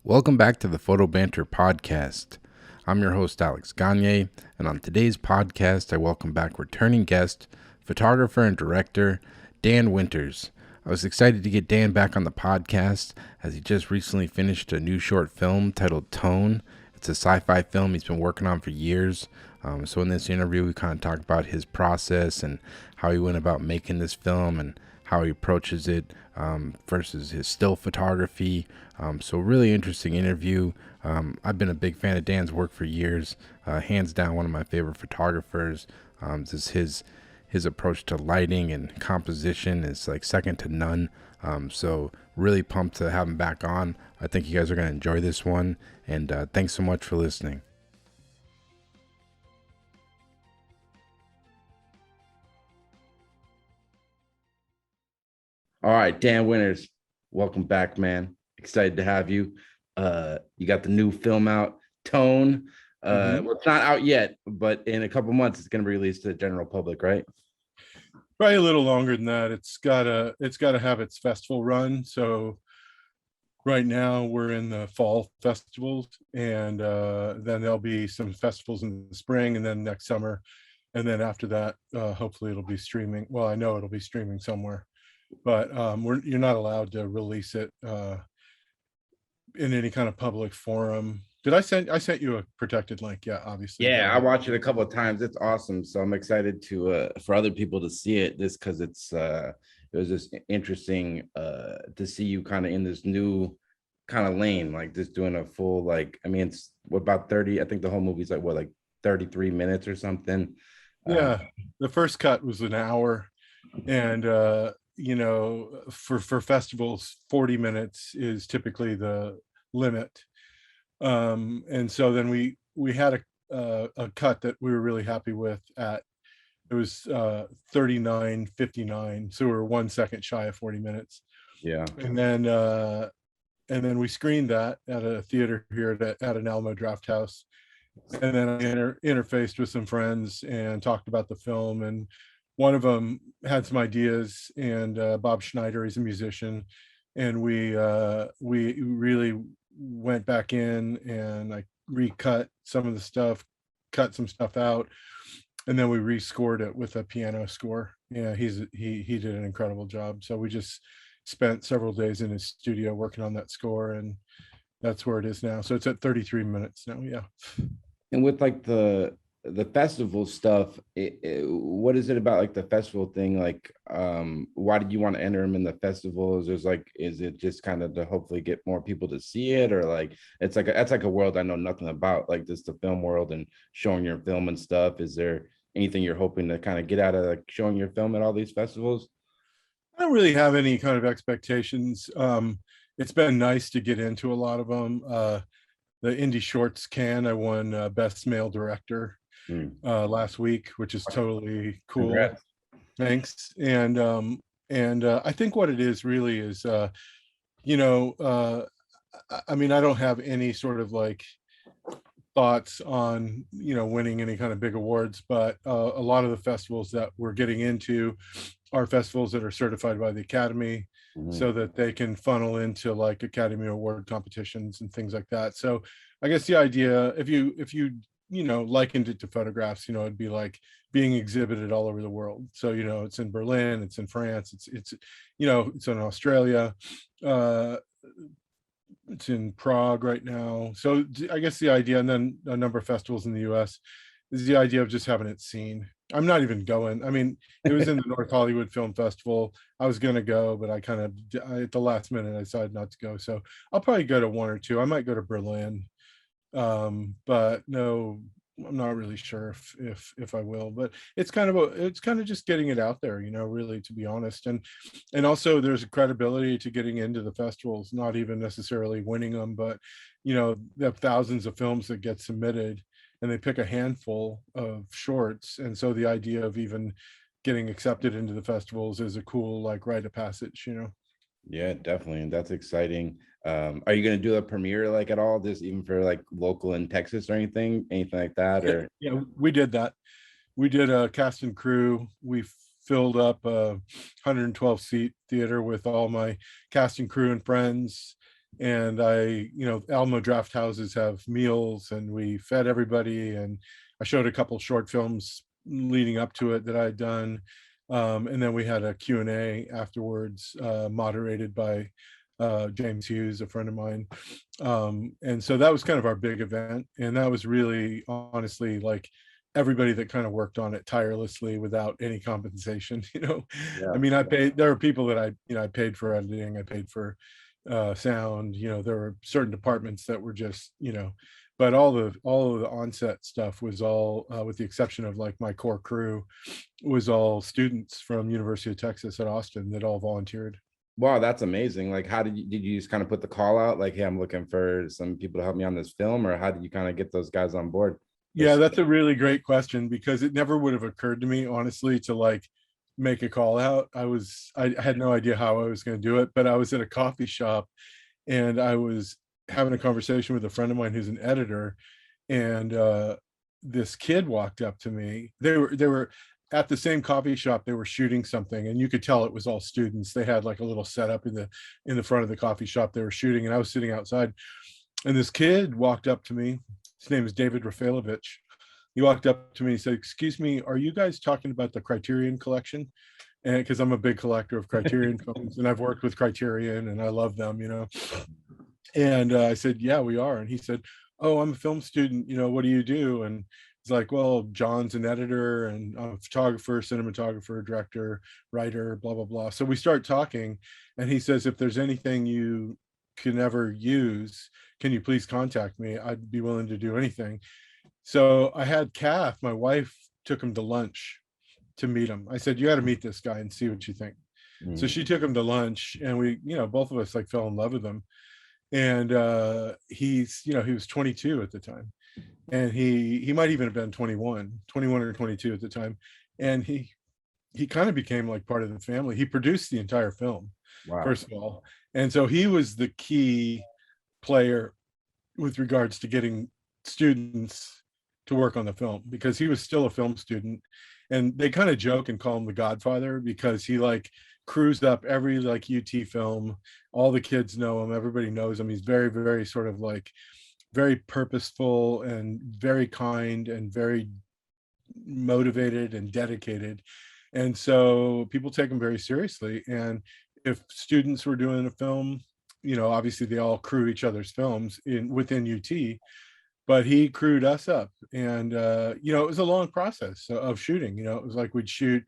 Welcome back to the Photo Banter podcast. I'm your host, Alex Gagne, and on today's podcast, I welcome back returning guest, photographer and director, Dan Winters. I was excited to get Dan back on the podcast as he just recently finished a new short film titled Tone. It's a sci-fi film he's been working on for years. So in this interview, we kind of talk about his process and how he went about making this film and how he approaches it versus his still photography. So really interesting interview. I've been a big fan of Dan's work for years. Hands down, one of my favorite photographers. Just his approach to lighting and composition is like second to none. So really pumped to have him back on. I think you guys are going to enjoy this one. And thanks so much for listening. All right, Dan Winters, welcome back, man. Excited to have you. You got the new film out, Tone. Well, it's not out yet, but in a couple months, it's going to be released to the general public, right? Probably a little longer than that. It's gotta have its festival run. So right now we're in the fall festivals, and then there'll be some festivals in the spring, and then next summer, and then after that, hopefully it'll be streaming. Well, I know it'll be streaming somewhere, but you're not allowed to release it in any kind of public forum. I sent you a protected link? Yeah, obviously. Yeah, I watched it a couple of times. It's awesome. So I'm excited to for other people to see it just because it was just interesting to see you kind of in this new kind of lane, like just doing a full it's about 30. I think the whole movie's like 33 minutes or something. Yeah, the first cut was an hour, and for festivals 40 minutes is typically the limit. And so then we had a cut that we were really happy with. At it was 39:59, so we were 1 second shy of 40 minutes. Yeah. And then we screened that at a theater here at an Alamo Draft House, and then I interfaced with some friends and talked about the film, and one of them had some ideas, and Bob Schneider, he's a musician, and we really went back in, and I recut some of the stuff, cut some stuff out, and then we rescored it with a piano score. Yeah, he did an incredible job. So we just spent several days in his studio working on that score, and that's where it is now. So it's at 33 minutes now. Yeah. And with like the festival stuff, what is it about like the festival thing? Like, why did you want to enter them in the festivals? Is it just kind of to hopefully get more people to see it, or like that's like a world I know nothing about, like just the film world and showing your film and stuff. Is there anything you're hoping to kind of get out of like showing your film at all these festivals? I don't really have any kind of expectations. It's been nice to get into a lot of them. The Indie Shorts I won Best Male Director last week, which is totally cool. Congrats. Thanks. And I think what it is really is, I mean, I don't have any sort of like thoughts on winning any kind of big awards, but a lot of the festivals that we're getting into are festivals that are certified by the Academy, so that they can funnel into like Academy Award competitions and things like that. So I guess the idea, if you likened it to photographs, it'd be like being exhibited all over the world. So it's in Berlin, it's in France, it's in Australia, it's in Prague right now. So I guess the idea, and then a number of festivals in the US, is the idea of just having it seen. I'm not even going. I mean, it was in the North Hollywood Film Festival. I was going to go, but I at the last minute, I decided not to go. So I'll probably go to one or two. I might go to Berlin. But no, I'm not really sure if I will, but it's kind of just getting it out there, really, to be honest. And also there's a credibility to getting into the festivals, not even necessarily winning them, but there are thousands of films that get submitted, and they pick a handful of shorts. And so the idea of even getting accepted into the festivals is a cool like rite of passage. Yeah, definitely. And that's exciting. Are you going to do a premiere like at all, just even for like local in Texas or anything like that? Or Yeah, we did that. We did a cast and crew. We filled up a 112 seat theater with all my cast and crew and friends. And Alamo draft houses have meals, and we fed everybody. And I showed a couple short films leading up to it that I had done. And then we had a Q&A afterwards, moderated by James Hughes, a friend of mine. And so that was kind of our big event. And that was really, honestly, like everybody that kind of worked on it tirelessly without any compensation. Yeah. I mean, there are people that I paid for editing, I paid for sound. There were certain departments that were just, but all of the onset stuff was all, with the exception of like my core crew, was all students from University of Texas at Austin that all volunteered. Wow, that's amazing. Like, how did you just kind of put the call out? Like, hey, I'm looking for some people to help me on this film, or how did you kind of get those guys on board? Yeah, that's a really great question, because it never would have occurred to me, honestly, to like make a call out. I had no idea how I was going to do it, but I was at a coffee shop and I was having a conversation with a friend of mine who's an editor, and this kid walked up to me. They were at the same coffee shop. They were shooting something, and you could tell it was all students. They had like a little setup in the front of the coffee shop they were shooting, and I was sitting outside. And this kid walked up to me. His name is David Rafaelovich. He walked up to me and said, "Excuse me, are you guys talking about the Criterion collection?" And because I'm a big collector of Criterion films, and I've worked with Criterion and I love them. And I said, "Yeah, we are." And he said, "Oh, I'm a film student. What do you do?" And he's like, "Well, John's an editor, and I'm a photographer, cinematographer, director, writer, blah, blah, blah." So we start talking, and he says, "If there's anything you can ever use, can you please contact me? I'd be willing to do anything." So I had Kath, my wife, took him to lunch to meet him. I said, "You got to meet this guy and see what you think." So she took him to lunch, and we, both of us like fell in love with him. And he was 22 at the time, and he might even have been 21 or 22 at the time. And he kind of became like part of the family. He produced the entire film, Wow. first of all. And so he was the key player with regards to getting students to work on the film, because he was still a film student. And they kind of joke and call him the Godfather, because he like cruised up every like UT film. All the kids know him, everybody knows him. He's very, very sort of like very purposeful and very kind and very motivated and dedicated. And so people take him very seriously. And if students were doing a film, obviously they all crew each other's films within UT, but he crewed us up. And it was a long process of shooting. It was like we'd shoot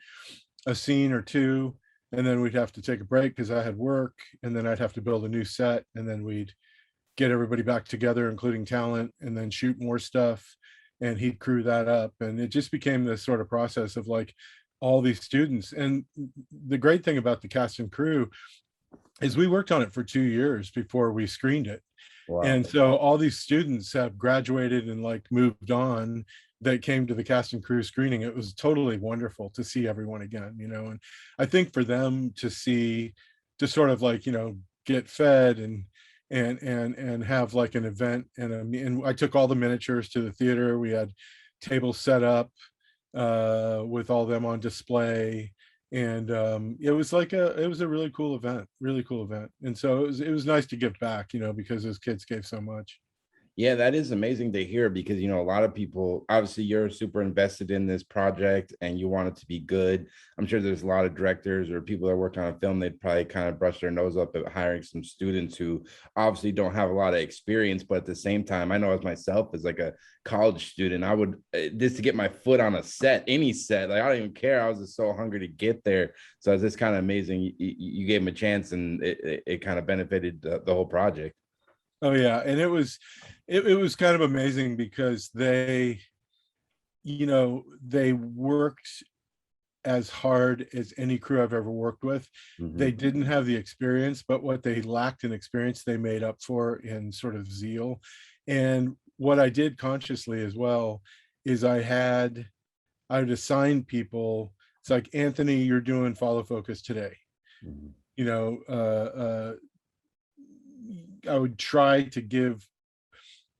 a scene or two, and then we'd have to take a break because I had work, and then I'd have to build a new set, and then we'd get everybody back together, including talent, and then shoot more stuff, and he'd crew that up. And it just became this sort of process of like all these students. And the great thing about the cast and crew is we worked on it for 2 years before we screened it. Wow. And so all these students have graduated and like moved on that came to the cast and crew screening. It was totally wonderful to see everyone again, and I think for them to sort of like, get fed and have like an event. And I took all the miniatures to the theater. We had tables set up with all them on display. And it was a really cool event. And so it was nice to give back, because those kids gave so much. Yeah, that is amazing to hear, because, a lot of people, obviously you're super invested in this project and you want it to be good. I'm sure there's a lot of directors or people that work on a film, they'd probably kind of brush their nose up at hiring some students who obviously don't have a lot of experience. But at the same time, I know as myself, as like a college student, I would just to get my foot on a set, any set, like I don't even care. I was just so hungry to get there. So it's just kind of amazing. You gave them a chance, and it kind of benefited the whole project. Oh yeah, and it was kind of amazing because they worked as hard as any crew I've ever worked with. Mm-hmm. They didn't have the experience, but what they lacked in experience, they made up for in sort of zeal. And what I did consciously as well is I would assign people. It's like, Anthony, you're doing follow focus today. Mm-hmm. I would try to give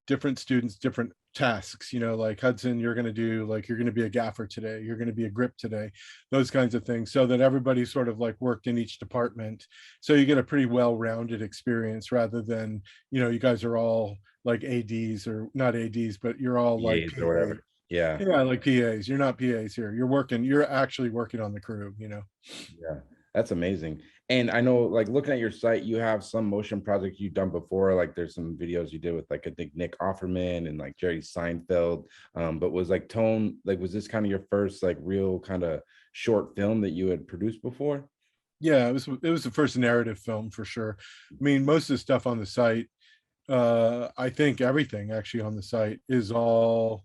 different students different tasks, like Hudson, you're going to be a gaffer today, you're going to be a grip today, those kinds of things, so that everybody sort of like worked in each department. So you get a pretty well-rounded experience, rather than, you guys are all like ADs, or not ADs, but you're all like PAs or whatever. Yeah. Yeah, like PAs. You're not PAs here. You're actually working on the crew, Yeah, that's amazing. And I know, like, looking at your site, you have some motion projects you've done before. Like, there's some videos you did with, like, I think Nick Offerman and like Jerry Seinfeld. But was like Tone, like, was this kind of your first like real kind of short film that you had produced before? Yeah, it was the first narrative film for sure. I mean, most of the stuff on the site, I think everything actually on the site is all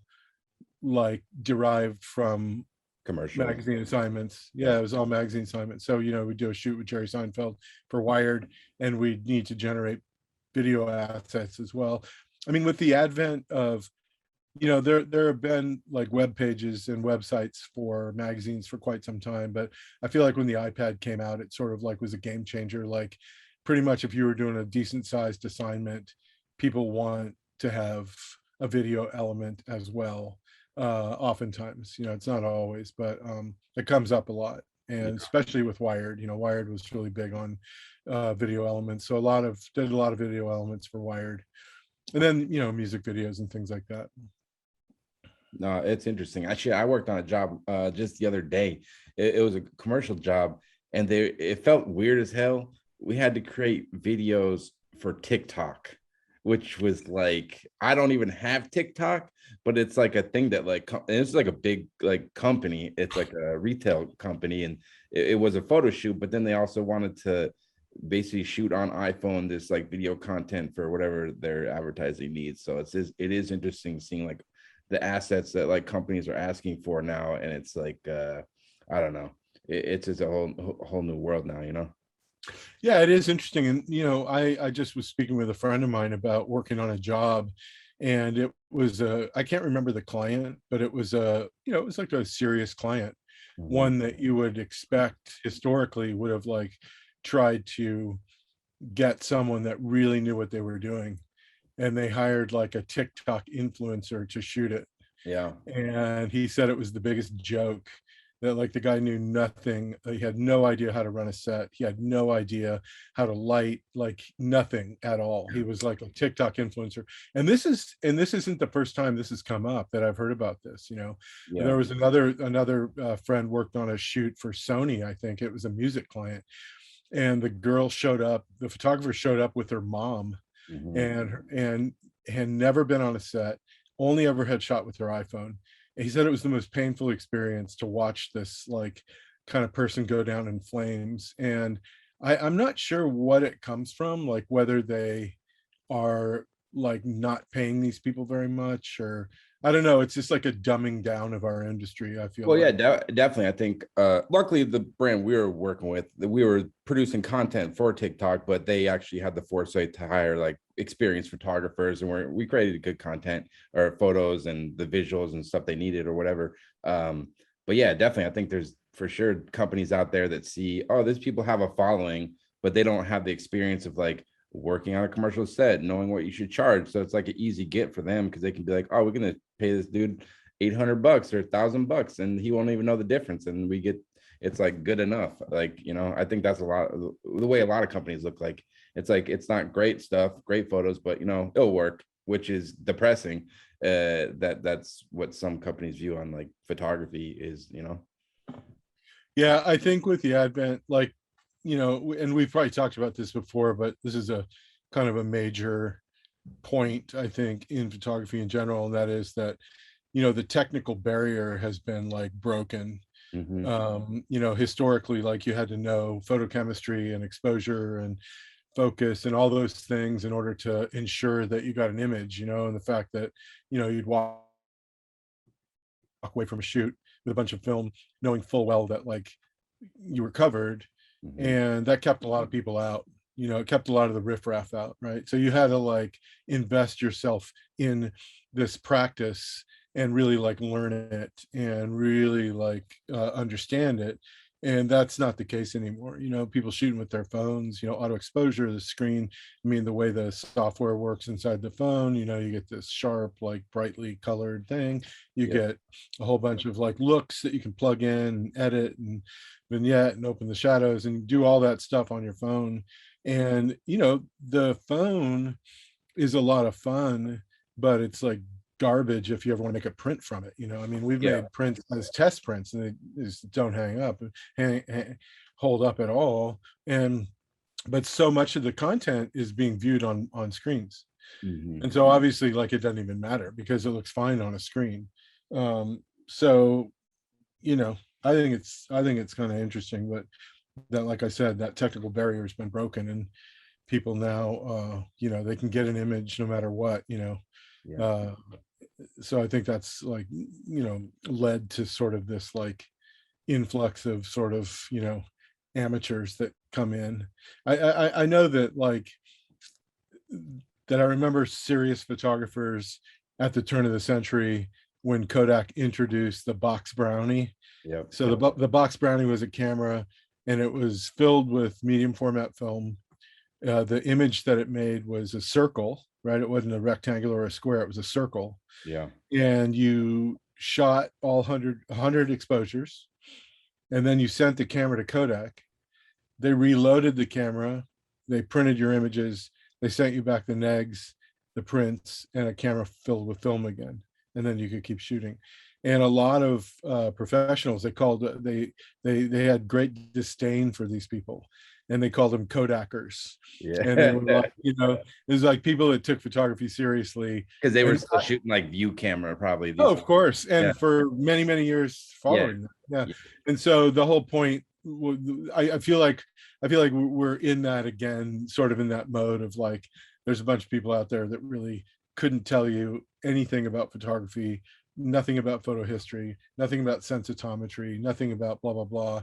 like derived from Commercials. magazine assignments. Yeah, it was all magazine assignments. So, we do a shoot with Jerry Seinfeld for Wired, and we need to generate video assets as well. I mean, with the advent of, there have been like web pages and websites for magazines for quite some time, but I feel like when the iPad came out, it sort of like was a game changer. Like, pretty much if you were doing a decent sized assignment, people want to have a video element as well. Oftentimes, it's not always, but it comes up a lot, and especially with Wired. Wired was really big on video elements, so did a lot of video elements for Wired, and then music videos and things like that. No, it's interesting. Actually, I worked on a job just the other day. It was a commercial job, and it felt weird as hell. We had to create videos for TikTok, which was like, I don't even have TikTok, but it's like a thing that like, it's like a big like company. It's like a retail company, and it was a photo shoot, but then they also wanted to basically shoot on iPhone this like video content for whatever their advertising needs. So it is interesting seeing like the assets that like companies are asking for now, and it's like I don't know, it's just a whole new world now. Yeah, it is interesting. And I just was speaking with a friend of mine about working on a job, and it was I can't remember the client, but it was it was like a serious client, one that you would expect historically would have like tried to get someone that really knew what they were doing, and they hired like a TikTok influencer to shoot it. Yeah. And he said it was the biggest joke, that like the guy knew nothing. He had no idea how to run a set. He had no idea how to light, like nothing at all. He was like a TikTok influencer. And this isn't the first time this has come up that I've heard about this. Yeah. There was another friend worked on a shoot for Sony. I think it was a music client. And the photographer showed up with her mom, and had never been on a set, only ever had shot with her iPhone. And he said it was the most painful experience to watch this like kind of person go down in flames. And I'm not sure what it comes from, like whether they are like not paying these people very much, or I don't know. It's just like a dumbing down of our industry, I feel. Well, yeah, definitely. I think luckily the brand we were working with, we were producing content for TikTok, but they actually had the foresight to hire like experienced photographers, and we created good content or photos and the visuals and stuff they needed or whatever. But yeah, definitely. I think there's for sure companies out there that see, oh, these people have a following, but they don't have the experience of like working on a commercial set, knowing what you should charge. So it's like an easy get for them, because they can be like, oh, we're going to pay this dude $800 or $1,000 and he won't even know the difference. And it's like good enough. Like, I think that's a lot of the way a lot of companies look. Like, it's like, it's not great stuff, great photos, but it'll work, which is depressing. That's what some companies view on like photography is. Yeah, I think with the advent, like, and we've probably talked about this before, but this is a kind of a major point, I think, in photography in general, and that is that the technical barrier has been like broken. Historically, like you had to know photochemistry and exposure and focus and all those things in order to ensure that you got an image, and the fact that you'd walk away from a shoot with a bunch of film knowing full well that like you were covered, and that kept a lot of people out. It kept a lot of the riffraff out, right? So you had to like invest yourself in this practice and really like learn it and really like understand it. And that's not the case anymore. People shooting with their phones, auto exposure, the screen. I mean, the way the software works inside the phone, you get this sharp, like brightly colored thing. You Yeah. get a whole bunch of like looks that you can plug in and edit and vignette and open the shadows and do all that stuff on your phone. And, the phone is a lot of fun, but it's like garbage if you ever want to make a print from it. I mean, we've Yeah. made prints as test prints and they just don't hold up at all. But so much of the content is being viewed on screens. Mhm. And so obviously, like, it doesn't even matter because it looks fine on a screen. So I think it's kind of interesting, but that, like I said, that technical barrier has been broken, and people now, they can get an image no matter what. Yeah. So I think that's like, led to sort of this like influx of sort of, amateurs that come in. I know that, like, that I remember serious photographers at the turn of the century when Kodak introduced the box brownie. Yep. So the box brownie was a camera, and it was filled with medium format film. The image that it made was a circle, right? It wasn't a rectangle or a square, it was a circle. Yeah. And you shot all 100 exposures, and then you sent the camera to Kodak. They reloaded the camera, they printed your images, they sent you back the negs, the prints, and a camera filled with film again, and then you could keep shooting. And a lot of professionals, they had great disdain for these people, and they called them Kodakers. Yeah. And they were like, it was like people that took photography seriously. Because they were And still shooting like view camera, probably. oh, of course, Yeah. and for many, many years following that. Yeah. Yeah. And so the whole point, I feel like we're in that again, sort of in that mode of like, there's a bunch of people out there that really couldn't tell you anything about photography, nothing about photo history, nothing about sensitometry, nothing about blah blah blah,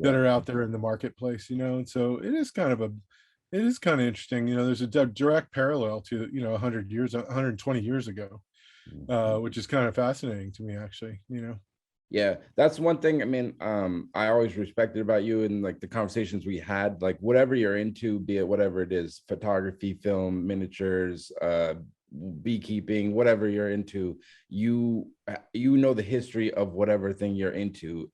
that Yeah. are out there in the marketplace. And so it is kind of interesting. There's a direct parallel to 120 years ago, which is kind of fascinating to me, actually. Yeah, that's one thing. I mean, I always respected about you and like the conversations we had, like whatever you're into, be it whatever it is, photography, film, miniatures, beekeeping, whatever you're into, you know the history of whatever thing you're into,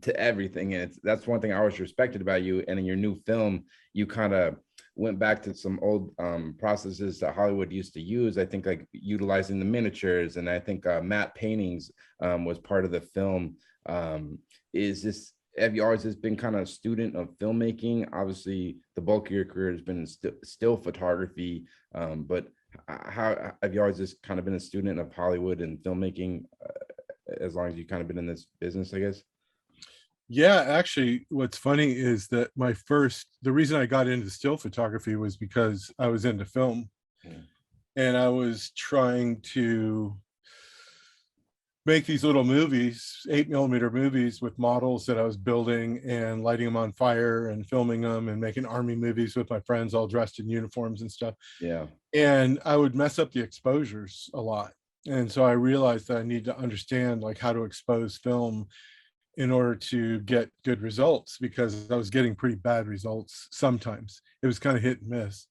to everything. And that's one thing I always respected about you. And in your new film, you kind of went back to some old processes that Hollywood used to use. I think like utilizing the miniatures, and I think matte paintings was part of the film. Have you always just been kind of a student of filmmaking? Obviously, the bulk of your career has been still photography, but how have you always just kind of been a student of Hollywood and filmmaking, as long as you've kind of been in this business, I guess? Yeah, actually, what's funny is that the reason I got into still photography was because I was into film. Mm. And I was trying to make these little movies, 8mm movies, with models that I was building and lighting them on fire and filming them and making army movies with my friends all dressed in uniforms and stuff. Yeah. And I would mess up the exposures a lot. And so I realized that I need to understand like how to expose film in order to get good results, because I was getting pretty bad results sometimes. It was kind of hit and miss.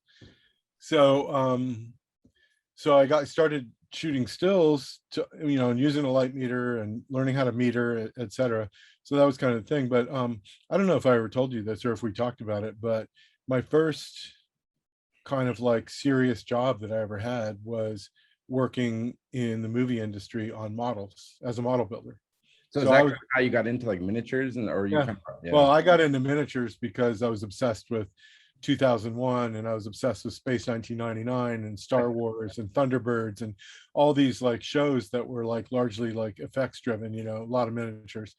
So I started shooting stills and using a light meter and learning how to meter, etc. So that was kind of the thing. But I don't know if I ever told you this or if we talked about it, but my first kind of like serious job that I ever had was working in the movie industry on models as a model builder. So is that kind of how you got into like miniatures, or you kind of, yeah. Well, I got into miniatures because I was obsessed with 2001, and I was obsessed with Space 1999 and Star Wars and Thunderbirds and all these like shows that were like largely like effects driven, a lot of miniatures.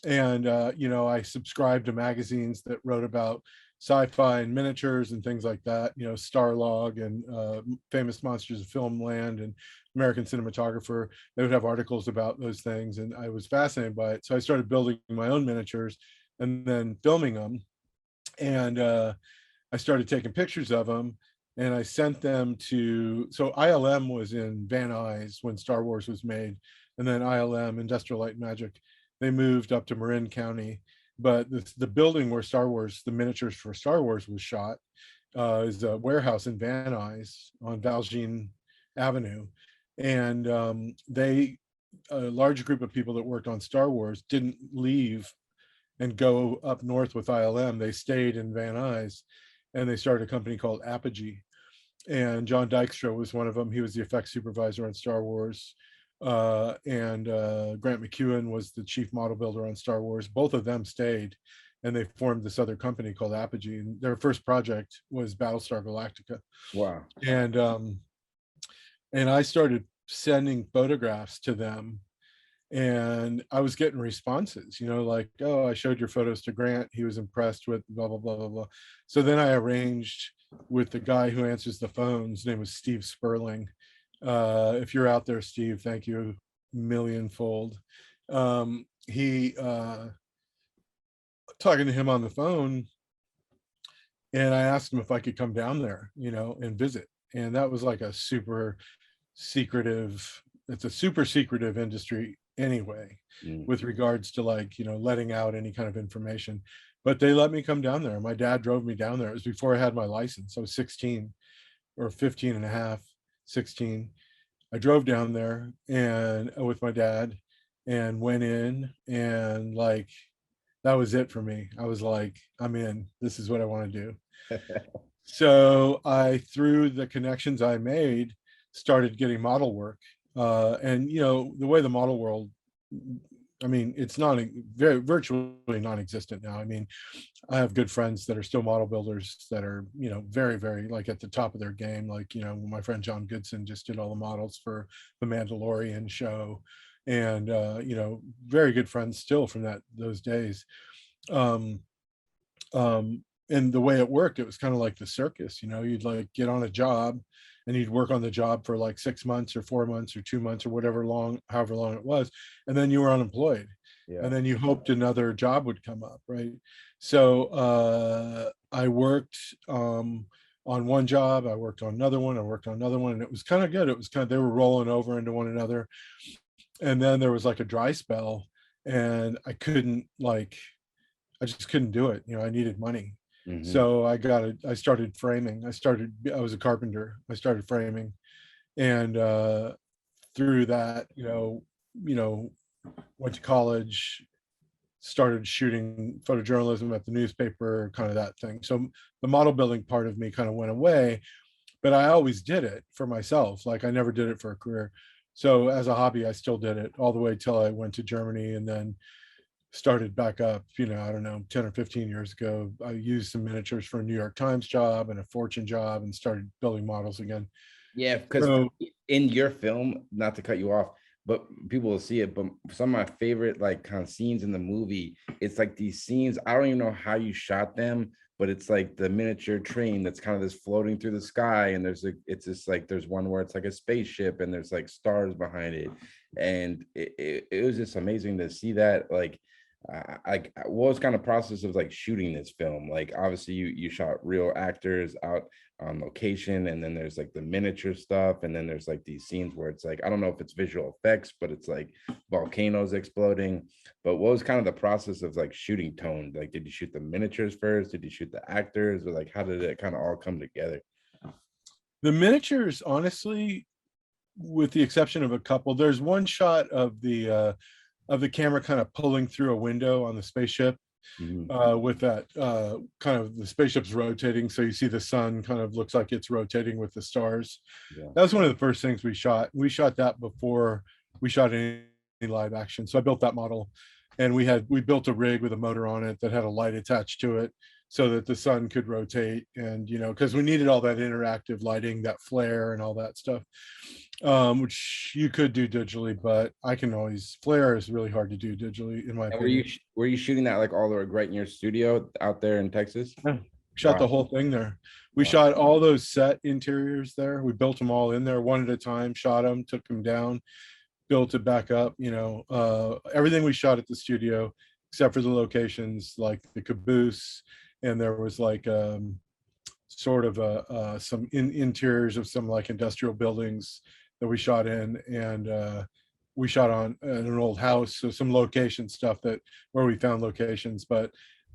And I subscribed to magazines that wrote about sci-fi and miniatures and things like that, Starlog and Famous Monsters of Filmland and American Cinematographer. They would have articles about those things, and I was fascinated by it. So I started building my own miniatures and then filming them. And I started taking pictures of them, and I sent them so ILM was in Van Nuys when Star Wars was made. And then ILM, Industrial Light and Magic, they moved up to Marin County. but the building where Star Wars, the miniatures for Star Wars was shot, is a warehouse in Van Nuys on Valjean Avenue. And a large group of people that worked on Star Wars didn't leave and go up north with ILM. They stayed in Van Nuys, and they started a company called Apogee. And John Dykstra was one of them. He was the effects supervisor on Star Wars. And Grant McEwen was the chief model builder on Star Wars. Both of them stayed, and they formed this other company called Apogee. And their first project was Battlestar Galactica. Wow. And I started sending photographs to them, and I was getting responses, like, oh, I showed your photos to Grant, he was impressed with blah blah blah blah blah. So then I arranged with the guy who answers the phone. His name was Steve Sperling. If you're out there, Steve, thank you millionfold. He talking to him on the phone, and I asked him if I could come down there, and visit. And that was like a super secretive industry anyway, with regards to letting out any kind of information. But they let me come down there. My dad drove me down there. It was before I had my license. I was 16 or 15 and a half, 16. I drove down there and with my dad, and went in, and that was it for me. I was like, I'm in. This is what I want to do. So I, through the connections I made, started getting model work. And the way the model world, it's virtually non-existent now. I have good friends that are still model builders that are, very, very at the top of their game. My friend John Goodson just did all the models for the Mandalorian show, and very good friends still from those days. And the way it worked, it was kind of like the circus. You'd get on a job, and you'd work on the job for 6 months or 4 months or 2 months or however long it was, and then you were unemployed. Yeah. And then you hoped another job would come up, right? So I worked on one job, I worked on another one, and it was kind of good. It was they were rolling over into one another. And then there was a dry spell, and I just couldn't do it. I needed money. Mm-hmm. So I started framing. I was a carpenter. I started framing. And through that, went to college, started shooting photojournalism at the newspaper, kind of that thing. So the model building part of me kind of went away, but I always did it for myself. I never did it for a career. So as a hobby, I still did it all the way till I went to Germany, and then started back up, I don't know, 10 or 15 years ago. I used some miniatures for a New York Times job and a Fortune job, and started building models again. Yeah, because in your film, not to cut you off, but people will see it, but some of my favorite kind of scenes in the movie, it's these scenes, I don't even know how you shot them, but it's the miniature train that's kind of this floating through the sky, and there's there's one where it's a spaceship, and there's stars behind it, and it was just amazing to see that. What was kind of process of shooting this film? Obviously you shot real actors out on location, and then there's the miniature stuff, and then there's these scenes where it's I don't know if it's visual effects, but it's volcanoes exploding. But what was kind of the process of shooting tone? Did you shoot the miniatures first? Did you shoot the actors? Or how did it kind of all come together? The miniatures, honestly, with the exception of a couple, there's one shot of the camera kind of pulling through a window on the spaceship. Mm-hmm. With that kind of the spaceship's rotating, so you see the sun kind of looks like it's rotating with the stars. Yeah. That was one of the first things we shot. We shot that before we shot any live action. So I built that model, and we built a rig with a motor on it that had a light attached to it, so that the sun could rotate, and because we needed all that interactive lighting, that flare and all that stuff, which you could do digitally, but flare is really hard to do digitally, in my opinion. Were you shooting that all the way right in your studio out there in Texas? Yeah. Shot the whole thing there. We shot all those set interiors there. We built them all in there one at a time, shot them, took them down, built it back up. Everything we shot at the studio, except for the locations like the caboose, and there was sort of some interiors of some industrial buildings that we shot in, and we shot on an old house, so some location stuff that where we found locations, but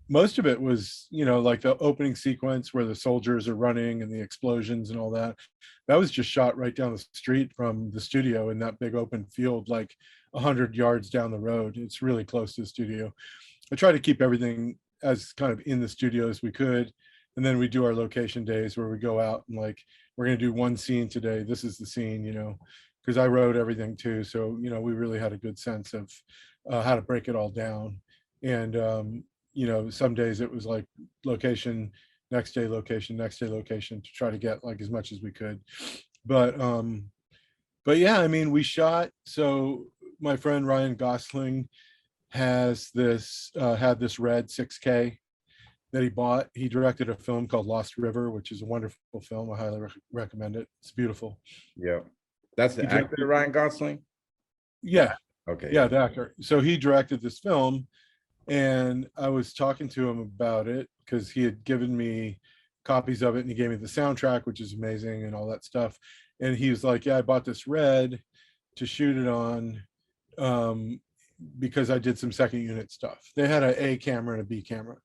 most of it was, like the opening sequence where the soldiers are running and the explosions and all that. That was just shot right down the street from the studio in that big open field, like 100 yards down the road. It's really close to the studio. I try to keep everything as kind of in the studio as we could. And then we do our location days where we go out and like, we're going to do one scene today. This is the scene, because I wrote everything too. So, we really had a good sense of how to break it all down. And, some days it was like location, next day location, next day location, to try to get like as much as we could. But yeah, I mean, we shot. So my friend Ryan Gosling has this had this red 6K that he bought. He directed a film called Lost River, which is a wonderful film. I highly recommend it. It's beautiful. Yeah, that's the actor Ryan Gosling. Yeah. Okay. Yeah, the actor. So he directed this film, and I was talking to him about it because he had given me copies of it, and he gave me the soundtrack, which is amazing, and all that stuff. And he was like, "Yeah, I bought this red to shoot it on." Because I did some second unit stuff. They had an A camera and a B camera,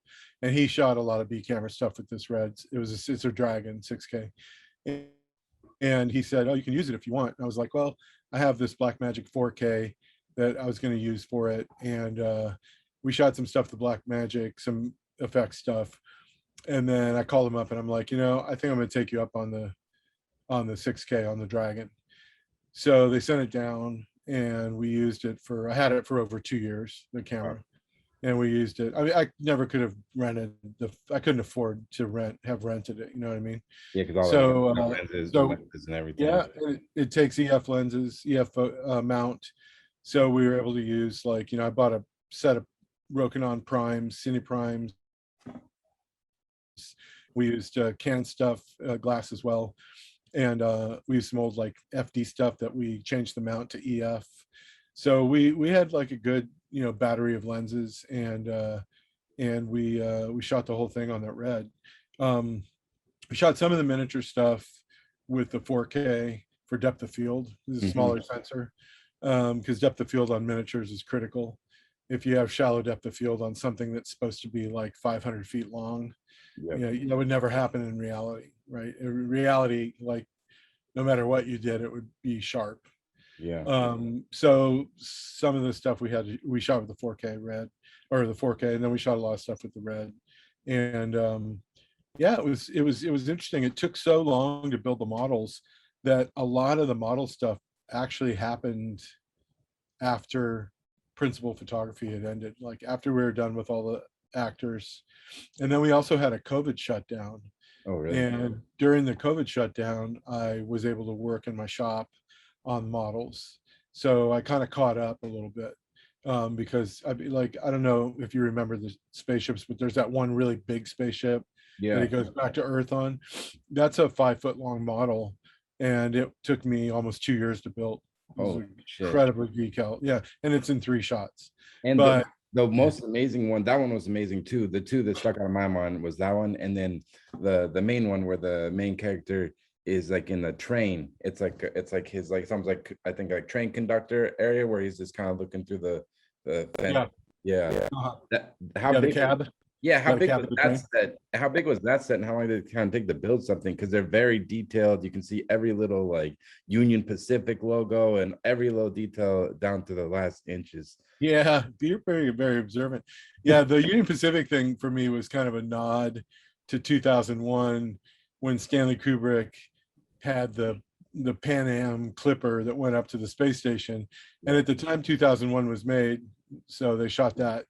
and he shot a lot of B camera stuff with this red. It's a Dragon 6K, and he said, "Oh, you can use it if you want." And I was like, "Well, I have this Blackmagic 4K that I was going to use for it," and we shot some stuff with Blackmagic, some effects stuff, and then I called him up and I'm like, I think I'm going to take you up on the 6K on the Dragon. So they sent it down, and we used it I had it for over 2 years, the camera. And we used it. I mean, I never could have rented I couldn't afford to have rented it. You know what I mean? Yeah, because all the lenses and everything. Yeah, it takes EF lenses, EF mount. So we were able to use I bought a set of Rokinon primes, Cine primes. We used Canon stuff, glass as well. And we used some old FD stuff that we changed the mount to EF. So we had like a good battery of lenses, and we shot the whole thing on that red. We shot some of the miniature stuff with the 4K for depth of field. This is a smaller sensor, because depth of field on miniatures is critical. If you have shallow depth of field on something that's supposed to be like 500 feet long, that would never happen in reality, right? In reality, no matter what you did, it would be sharp. Yeah. So some of the stuff we shot with the 4K red, or the 4K, and then we shot a lot of stuff with the red. And yeah, it was interesting. It took so long to build the models that a lot of the model stuff actually happened after principal photography had ended, like after we were done with all the actors. And then we also had a COVID shutdown. Oh, really? And during the COVID shutdown, I was able to work in my shop on models. So I kind of caught up a little bit, because I don't know if you remember the spaceships, but there's that one really big spaceship that it goes back to Earth on. That's a 5-foot long model, and it took me almost 2 years to build. Oh, incredibly detailed. Yeah, and it's in 3 shots. And the most amazing one, that one was amazing too. The two that stuck out of my mind was that one, and then the main one where the main character is like in the train. It's like his sounds like, I think, like train conductor area where he's just kind of looking through the fence. Yeah. How big? The cab. Yeah, how big was that set? How big was that set, and how long did it kind of take to build something? Because they're very detailed. You can see every little Union Pacific logo and every little detail down to the last inches. Yeah, you're very, very observant. Yeah, the Union Pacific thing for me was kind of a nod to 2001 when Stanley Kubrick had the Pan Am Clipper that went up to the space station. And at the time 2001 was made, so they shot that.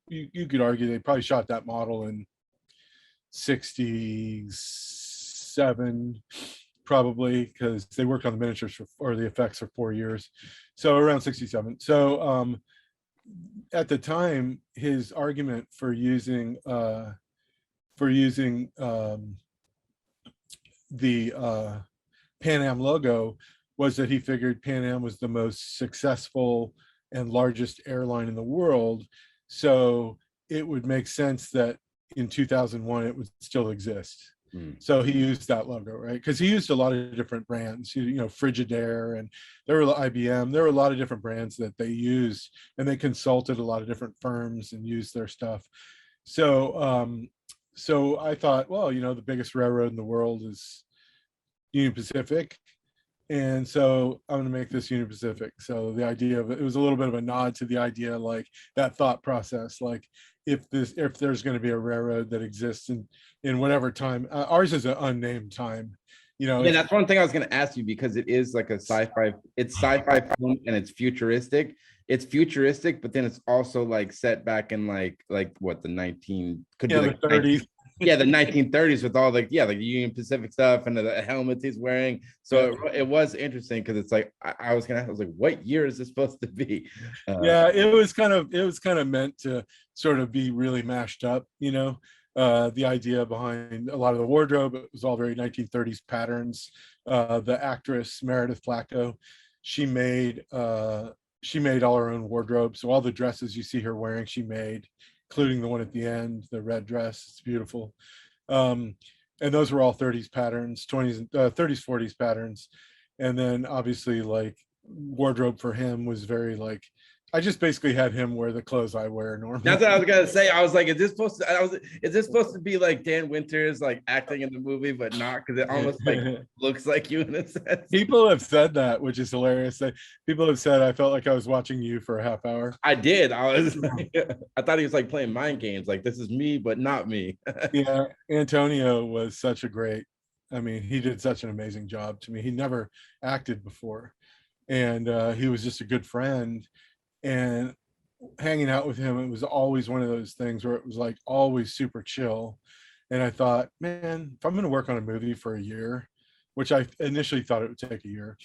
You could argue they probably shot that model in 67, probably, because they worked on the miniatures or the effects for 4 years. So around 67. So at the time, his argument for using the Pan Am logo was that he figured Pan Am was the most successful and largest airline in the world. So it would make sense that in 2001 it would still exist. So he used that logo, right? Because he used a lot of different brands, Frigidaire, and there were IBM. There were a lot of different brands that they used, and they consulted a lot of different firms and used their stuff. So I thought, well, the biggest railroad in the world is Union Pacific. And so I'm going to make this Union Pacific. So the idea of it was a little bit of a nod to the idea, like that thought process, like if there's going to be a railroad that exists in whatever time, ours is an unnamed time. Yeah, that's one thing I was going to ask you, because it is like it's sci-fi film, and it's futuristic. It's futuristic, but then it's also like set back in like what, the 30s. Yeah, the 1930s with all like the Union Pacific stuff and the helmets he's wearing. So it was interesting, because it's like I was like, what year is this supposed to be? It was kind of meant to sort of be really mashed up, the idea behind a lot of the wardrobe. It was all very 1930s patterns. The actress Meredith Placco, she made all her own wardrobe. So all the dresses you see her wearing, she made, including the one at the end, the red dress. It's beautiful. And those were all 30s patterns, 20s, 30s, 40s patterns. And then obviously, like, wardrobe for him was very like, I just basically had him wear the clothes I wear normally. That's what I was gonna say. I was like, is this supposed to be like Dan Winters like acting in the movie, but not, because it almost like looks like you in a sense. People have said that, which is hilarious. People have said I felt like I was watching you for a half hour. I did. I thought he was like playing mind games, like this is me, but not me. Yeah, Antonio was such a great. I mean, he did such an amazing job to me. He never acted before, and he was just a good friend. And hanging out with him, it was always one of those things where it was like always super chill. And I thought, man, if I'm going to work on a movie for a year, which I initially thought it would take a year,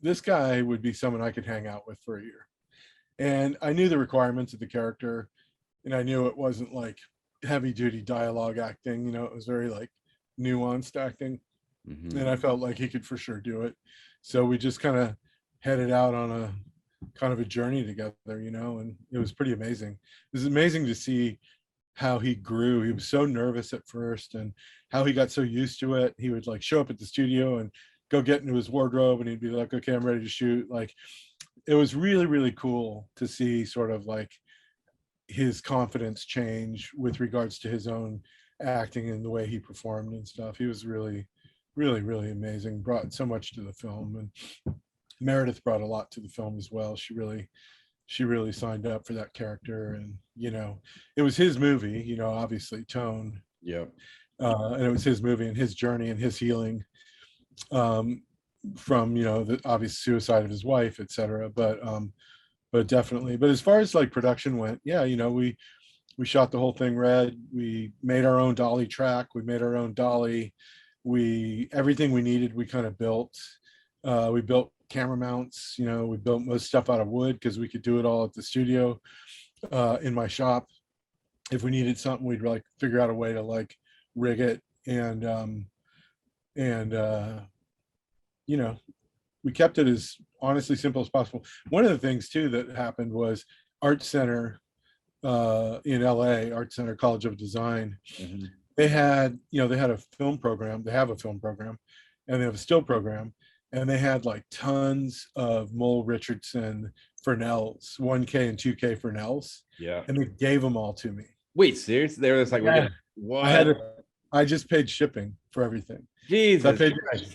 this guy would be someone I could hang out with for a year. And I knew the requirements of the character, and I knew it wasn't like heavy duty dialogue acting. It was very like nuanced acting. And I felt like he could for sure do it. So we just kind of headed out on a kind of a journey together, and it was pretty amazing. It was amazing to see how he grew. He was so nervous at first, and how he got so used to it. He would like show up at the studio and go get into his wardrobe, and he'd be like, okay, I'm ready to shoot. Like, it was really, really cool to see sort of like his confidence change with regards to his own acting and the way he performed and stuff. He was really, really, really amazing. Brought so much to the film, and Meredith brought a lot to the film as well. She really signed up for that character, and it was his movie, obviously Tone. Yep. And it was his movie and his journey and his healing from the obvious suicide of his wife, etc. But definitely. But as far as like production went, we shot the whole thing red. We made our own dolly track. We made our own dolly. Everything we needed, we kind of built. We built camera mounts. We built most stuff out of wood because we could do it all at the studio in my shop. If we needed something, we'd like figure out a way to like rig it, and we kept it as honestly simple as possible. One of the things too that happened was Art Center in LA, Art Center College of Design. They had a film program. They have a film program, and they have a still program. And they had like tons of Mole Richardson Fresnels, 1K and 2K Fresnels. Yeah. And they gave them all to me. Wait, seriously? They were just like, what? I just paid shipping for everything. Jesus. So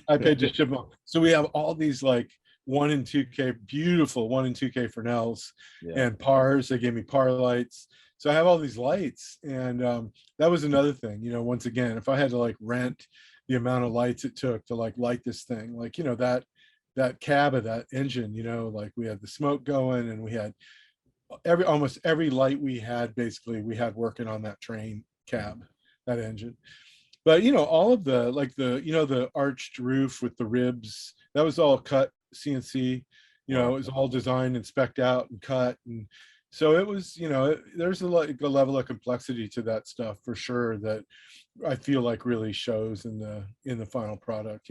I paid to ship them all. So we have all these like 1 and 2K, beautiful 1 and 2K Fresnels and pars. They gave me par lights. So I have all these lights. And that was another thing, once again, if I had to like rent the amount of lights it took to like light this thing, like that cab of that engine, like we had the smoke going, and we had almost every light we had, basically we had working on that train cab, that engine. But all of the like the arched roof with the ribs, that was all cut CNC. It was all designed and spec'd out and cut, and so it was, there's a level of complexity to that stuff for sure that I feel like really shows in the final product.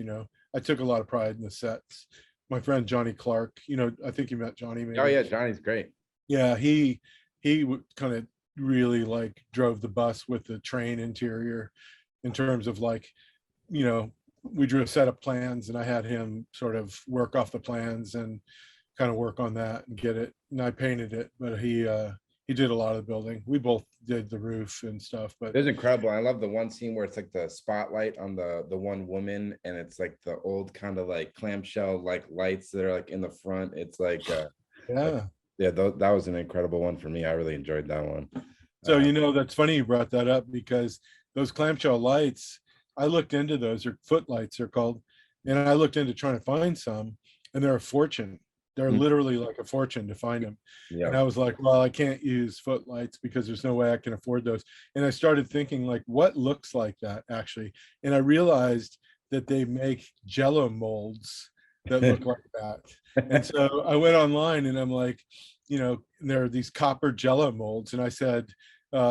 I took a lot of pride in the sets. My friend Johnny Clark, I think you met Johnny maybe. Oh yeah, Johnny's great. Yeah, he kind of really like drove the bus with the train interior in terms of like, you know, we drew a set of plans and I had him sort of work off the plans and kind of work on that and get it. And I painted it, but he did a lot of the building. We both did the roof and stuff, but It was incredible. I love the one scene where it's like the spotlight on the one woman, and it's like the old kind of like clamshell like lights that are like in the front. It's like yeah. that was an incredible one for me. I really enjoyed that one. So, you know, that's funny you brought that up because those clamshell lights, I looked into those, or footlights they're called, and I looked into trying to find some, and they're a fortune. They're literally like a fortune to find them. And I was like, well, I can't use footlights because there's no way I can afford those. And I started thinking like, what looks like that actually? And I realized that they make Jello molds that look like that. And so I went online and I'm like, you know, there are these copper Jello molds. And I said,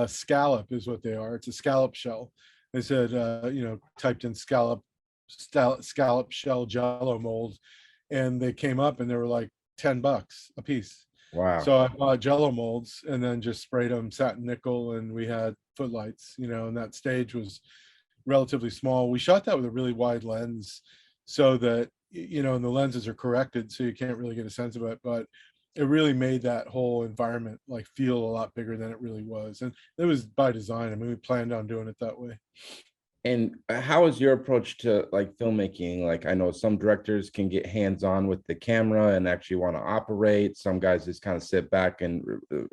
scallop is what they are. It's a scallop shell. I said, you know, typed in scallop shell Jello mold, and they came up and they were like $10 a piece. Wow. So I bought Jello molds and then just sprayed them satin nickel, and we had footlights, you know, and that stage was relatively small. We shot that with a really wide lens so that, you know, and the lenses are corrected so you can't really get a sense of it, but it really made that whole environment like feel a lot bigger than it really was. And it was by design. I mean, we planned on doing it that way. And how is your approach to like filmmaking? Like, I know some directors can get hands-on with the camera and actually want to operate. Some guys just kind of sit back and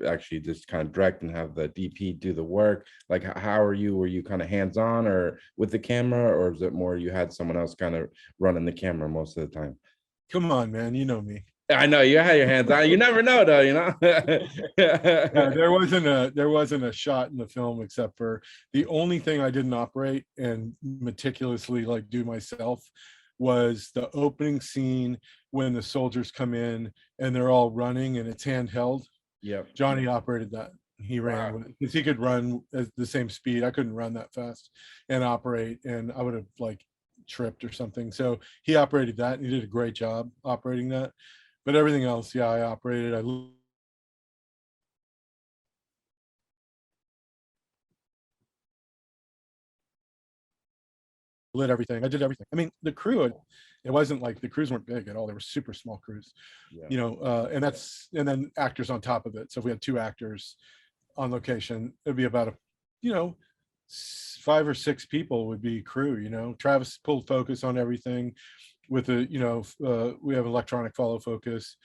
actually just kind of direct and have the DP do the work. Like, how are you? Were you kind of hands-on or with the camera, or is it more you had someone else kind of running the camera most of the time? Come on, man, you know me. I know you had your hands on. You never know, though. You know. Yeah, there wasn't a shot in the film except for the only thing I didn't operate and meticulously like do myself was the opening scene when the soldiers come in and they're all running and it's handheld. Yep. Johnny operated that. He ran with it because he could run at the same speed. I couldn't run that fast and operate, and I would have like tripped or something. So he operated that and he did a great job operating that. But everything else, yeah, I operated. I lit everything. I did everything. I mean, the crew, it wasn't like the crews weren't big at all. They were super small crews, you know, and then actors on top of it. So if we had 2 actors on location, it'd be about you know, 5 or 6 people would be crew, you know. Travis pulled focus on everything with a, you know, we have electronic follow focus,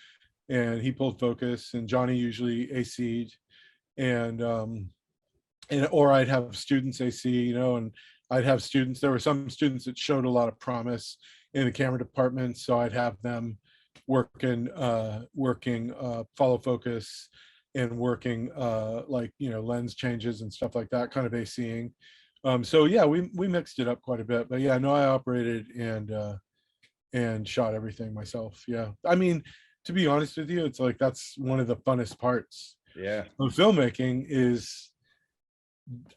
and he pulled focus, and Johnny usually AC'd, and or I'd have students AC, you know, and I'd have students. There were some students that showed a lot of promise in the camera department, so I'd have them working follow focus and working like, you know, lens changes and stuff like that, kind of ACing. So yeah, we mixed it up quite a bit, but yeah, no, I operated and shot everything myself. Yeah, I mean, to be honest with you, it's like that's one of the funnest parts of filmmaking is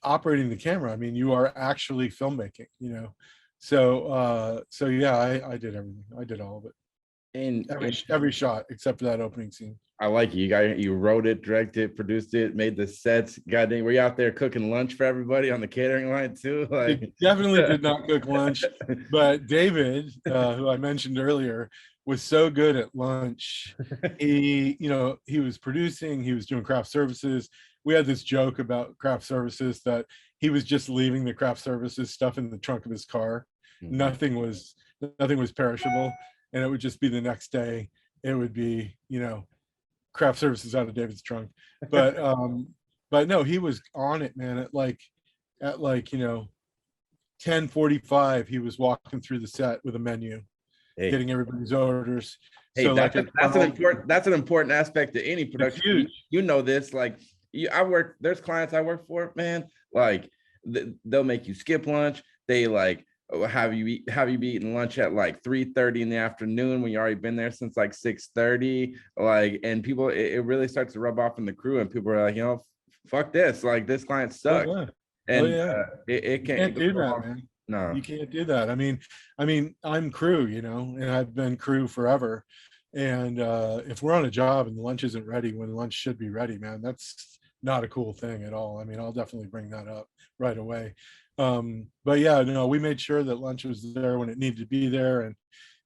operating the camera. I mean, you are actually filmmaking, you know. So so yeah, I did everything. I did all of it. And Every shot except for that opening scene. I like it. You wrote it, directed, produced it, made the sets. Goddamn, were you out there cooking lunch for everybody on the catering line too? Like, it definitely did not cook lunch, but David, who I mentioned earlier, was so good at lunch. He, you know, he was producing, he was doing craft services. We had this joke about craft services that he was just leaving the craft services stuff in the trunk of his car. Mhm. Nothing was perishable, and it would just be the next day. It would be, you know, craft services out of David's trunk. But no, he was on it, man. At like, you know, 10:45, he was walking through the set with a menu, getting everybody's orders. Hey, so that's, like that's an important aspect to any production. You know this, like there's clients I work for, man, like they'll make you skip lunch. They like have you be eating lunch at like 3:30 in the afternoon when you already been there since like 6:30, like, and people, it really starts to rub off in the crew, and people are like, you know, fuck this, like this client sucks. And it can't do that, man. No, you can't do that. I mean I'm crew, you know, and I've been crew forever, and if we're on a job and the lunch isn't ready when lunch should be ready, man, that's not a cool thing at all. I mean, I'll definitely bring that up right away. But yeah, no, we made sure that lunch was there when it needed to be there and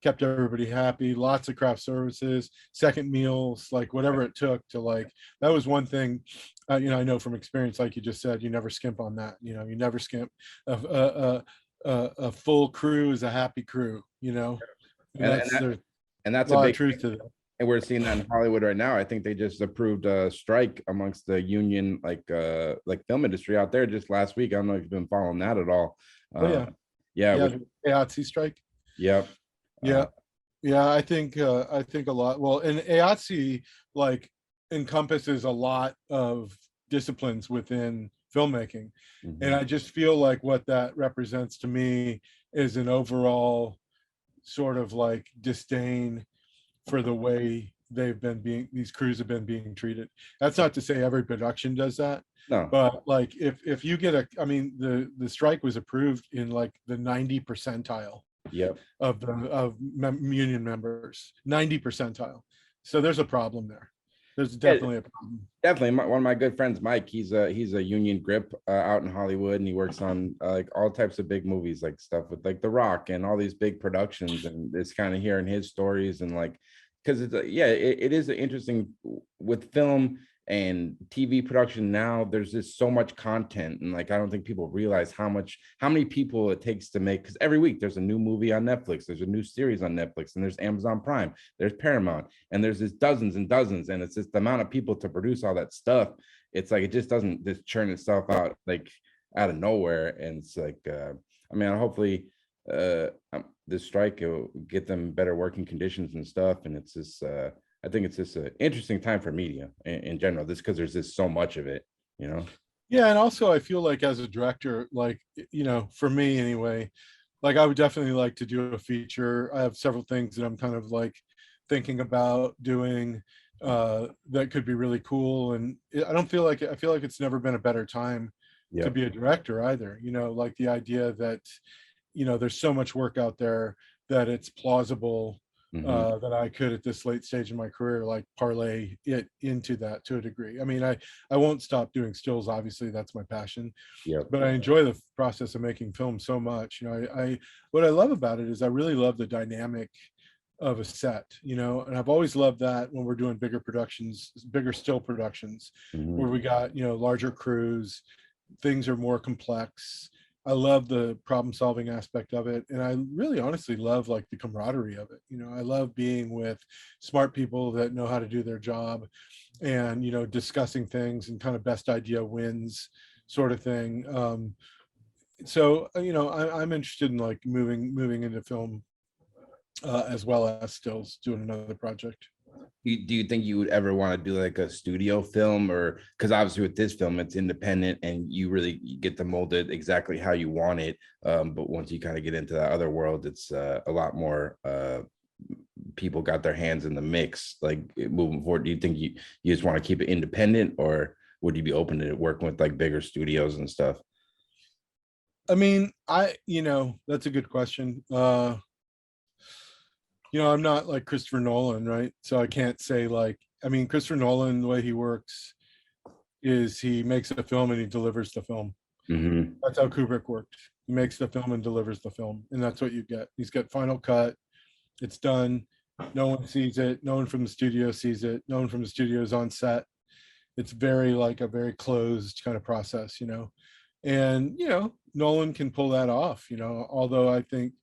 kept everybody happy. Lots of craft services, second meals, like whatever it took to like, that was one thing, I know from experience, like you just said, you never skimp on that. You never skimp. A full crew is a happy crew, and And and that, there's and a that's a lot of big truth to that. and we're seeing that in Hollywood right now. I think they just approved a strike amongst the union, like film industry out there just last week. I don't know if you've been following that at all. Oh yeah, Yeah, yeah, the AOTC strike. yep. Yeah, yeah, I think a lot. Well, and AOTC like encompasses a lot of disciplines within filmmaking, and I just feel like what that represents to me is an overall sort of like disdain for the way these crews have been being treated. That's not to say every production does that, No, but like if you get I mean, the strike was approved in like the 90 percentile yep. of union members, 90 percentile. So there's a problem there. There's Yeah, definitely a problem. definitely. One of my good friends, Mike, he's a union grip out in Hollywood, and he works on like all types of big movies, like stuff with like The Rock and all these big productions. And it's kind of hearing his stories and like, because it's it is interesting with film and TV production now. There's just so much content, and like I don't think people realize how many people it takes to make. Because every week there's a new movie on Netflix, there's a new series on Netflix, and there's Amazon Prime, there's Paramount, and there's just dozens and dozens, and it's just the amount of people to produce all that stuff. It's like it just doesn't just churn itself out like out of nowhere, and it's like I mean, hopefully this strike will get them better working conditions and stuff. And it's just I think it's just an interesting time for media in general, just because there's just so much of it. Yeah, and also I feel like as a director, like for me anyway, like I would definitely like to do a feature. I have several things that I'm kind of like thinking about doing that could be really cool. And I feel like it's never been a better time to Yeah. be a director either. Like the idea that there's so much work out there that it's plausible that I could at this late stage in my career like parlay it into that to a degree. I mean, I won't stop doing stills, obviously that's my passion, Yeah. but I enjoy the process of making film so much. I what I love about it is I really love the dynamic of a set, and I've always loved that when we're doing bigger productions, bigger still productions, where we got larger crews, things are more complex. I love the problem solving aspect of it. And I really honestly love like the camaraderie of it. I love being with smart people that know how to do their job and, discussing things and kind of best idea wins sort of thing. So, I'm interested in like moving into film as well as stills doing another project. Do you think you would ever want to do like a studio film, or because obviously with this film it's independent and you get to mold it exactly how you want it, but once you kind of get into that other world, it's a lot more people got their hands in the mix, like moving forward? Do you think you just want to keep it independent, or would you be open to working with like bigger studios and stuff? I mean, that's a good question. I'm not like Christopher Nolan, right? So I can't say like, I mean, Christopher Nolan, the way he works is he makes a film and he delivers the film. That's how Kubrick worked. He makes the film and delivers the film, and that's what you get. He's got final cut. It's done. No one sees it. No one from the studio sees it. No one from the studio is on set. It's very like a very closed kind of process, and Nolan can pull that off, although I think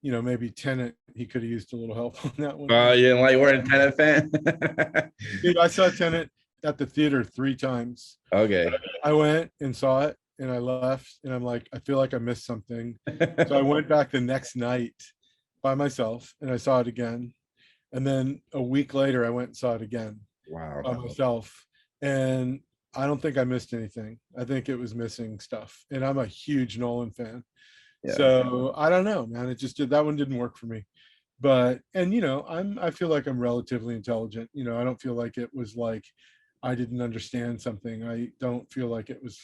maybe Tenet, he could have used a little help on that one. You didn't like we're a Tenet fan? Dude, I saw Tenet at the theater 3 times. Okay. I went and saw it and I left and I'm like, I feel like I missed something. So I went back the next night by myself and I saw it again. And then a week later, I went and saw it again. Wow. By myself. And I don't think I missed anything. I think it was missing stuff. And I'm a huge Nolan fan. Yeah. So I don't know, man. That one didn't work for me. But I feel like I'm relatively intelligent. I don't feel like it was like I didn't understand something. I don't feel like it was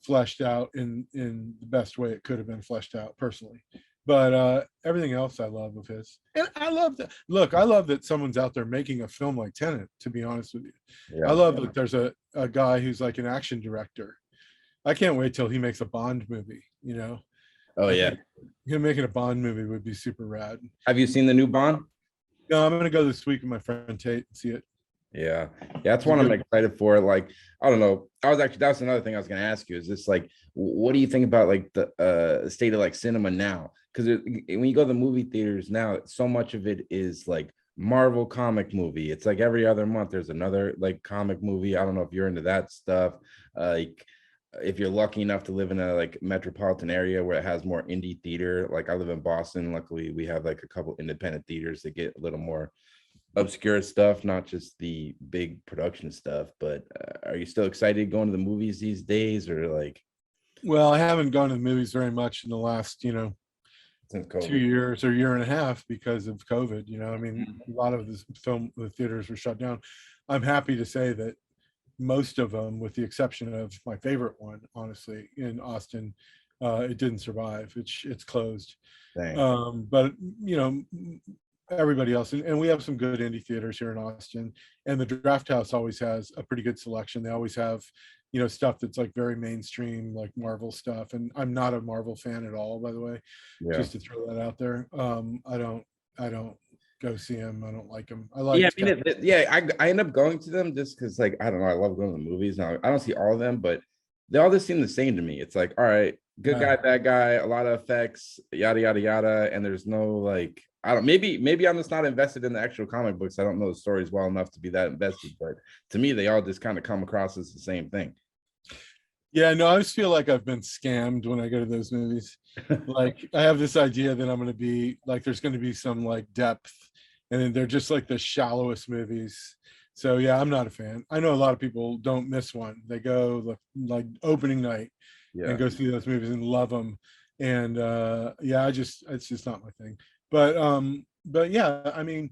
fleshed out in the best way it could have been fleshed out personally. But everything else I love of his. And I love that. Look, I love that someone's out there making a film like Tenet, to be honest with you. I Yeah. love that there's a guy who's like an action director. I can't wait till he makes a Bond movie, you know. Oh I yeah. think him making a Bond movie would be super rad. Have you seen the new Bond? No, I'm gonna go this week with my friend Tate and see it. Yeah. That's It's a one I'm good. excited for. Like, I don't know. That's another thing I was gonna ask you. Is this like, what do you think about like the state of like cinema now? Because when you go to the movie theaters now, so much of it is like Marvel comic movie. It's like every other month there's another like comic movie. I don't know if you're into that stuff. Like, if you're lucky enough to live in a like metropolitan area where it has more indie theater. Like I live in Boston. Luckily, we have like a couple independent theaters that get a little more obscure stuff, not just the big production stuff. But are you still excited going to the movies these days, or like Well, I haven't gone to the movies very much in the last, since 2 COVID? years or year and a half because of COVID. I mean, Mhm. a lot of the theaters were shut down. I'm happy to say that most of them, with the exception of my favorite one, honestly, in Austin, it didn't survive. It's closed. Dang. But everybody else, and we have some good indie theaters here in Austin, and the Draft House always has a pretty good selection. They always have, stuff that's like very mainstream, like Marvel stuff. And I'm not a Marvel fan at all, by the way, Yeah. just to throw that out there. I don't go see them. I don't like them. I Yeah, liked I mean, I end up going to them just because, like, I don't know, I love going to the movies. Now, I don't see all of them, but they all just seem the same to me. It's like, all right, good guy, bad guy, a lot of effects, yada yada yada, and there's no like, I don't. Maybe I'm just not invested in the actual comic books. I don't know the stories well enough to be that invested, but to me, they all just kind of come across as the same thing. Yeah, no, I just feel like I've been scammed when I go to those movies. Like I have this idea that I'm going to be like, there's going to be some like depth, and then they're just like the shallowest movies. So yeah, I'm not a fan. I know a lot of people don't miss one. They go like opening night and Yeah, go see those movies and love them. And yeah, it's just not my thing. But yeah, I mean,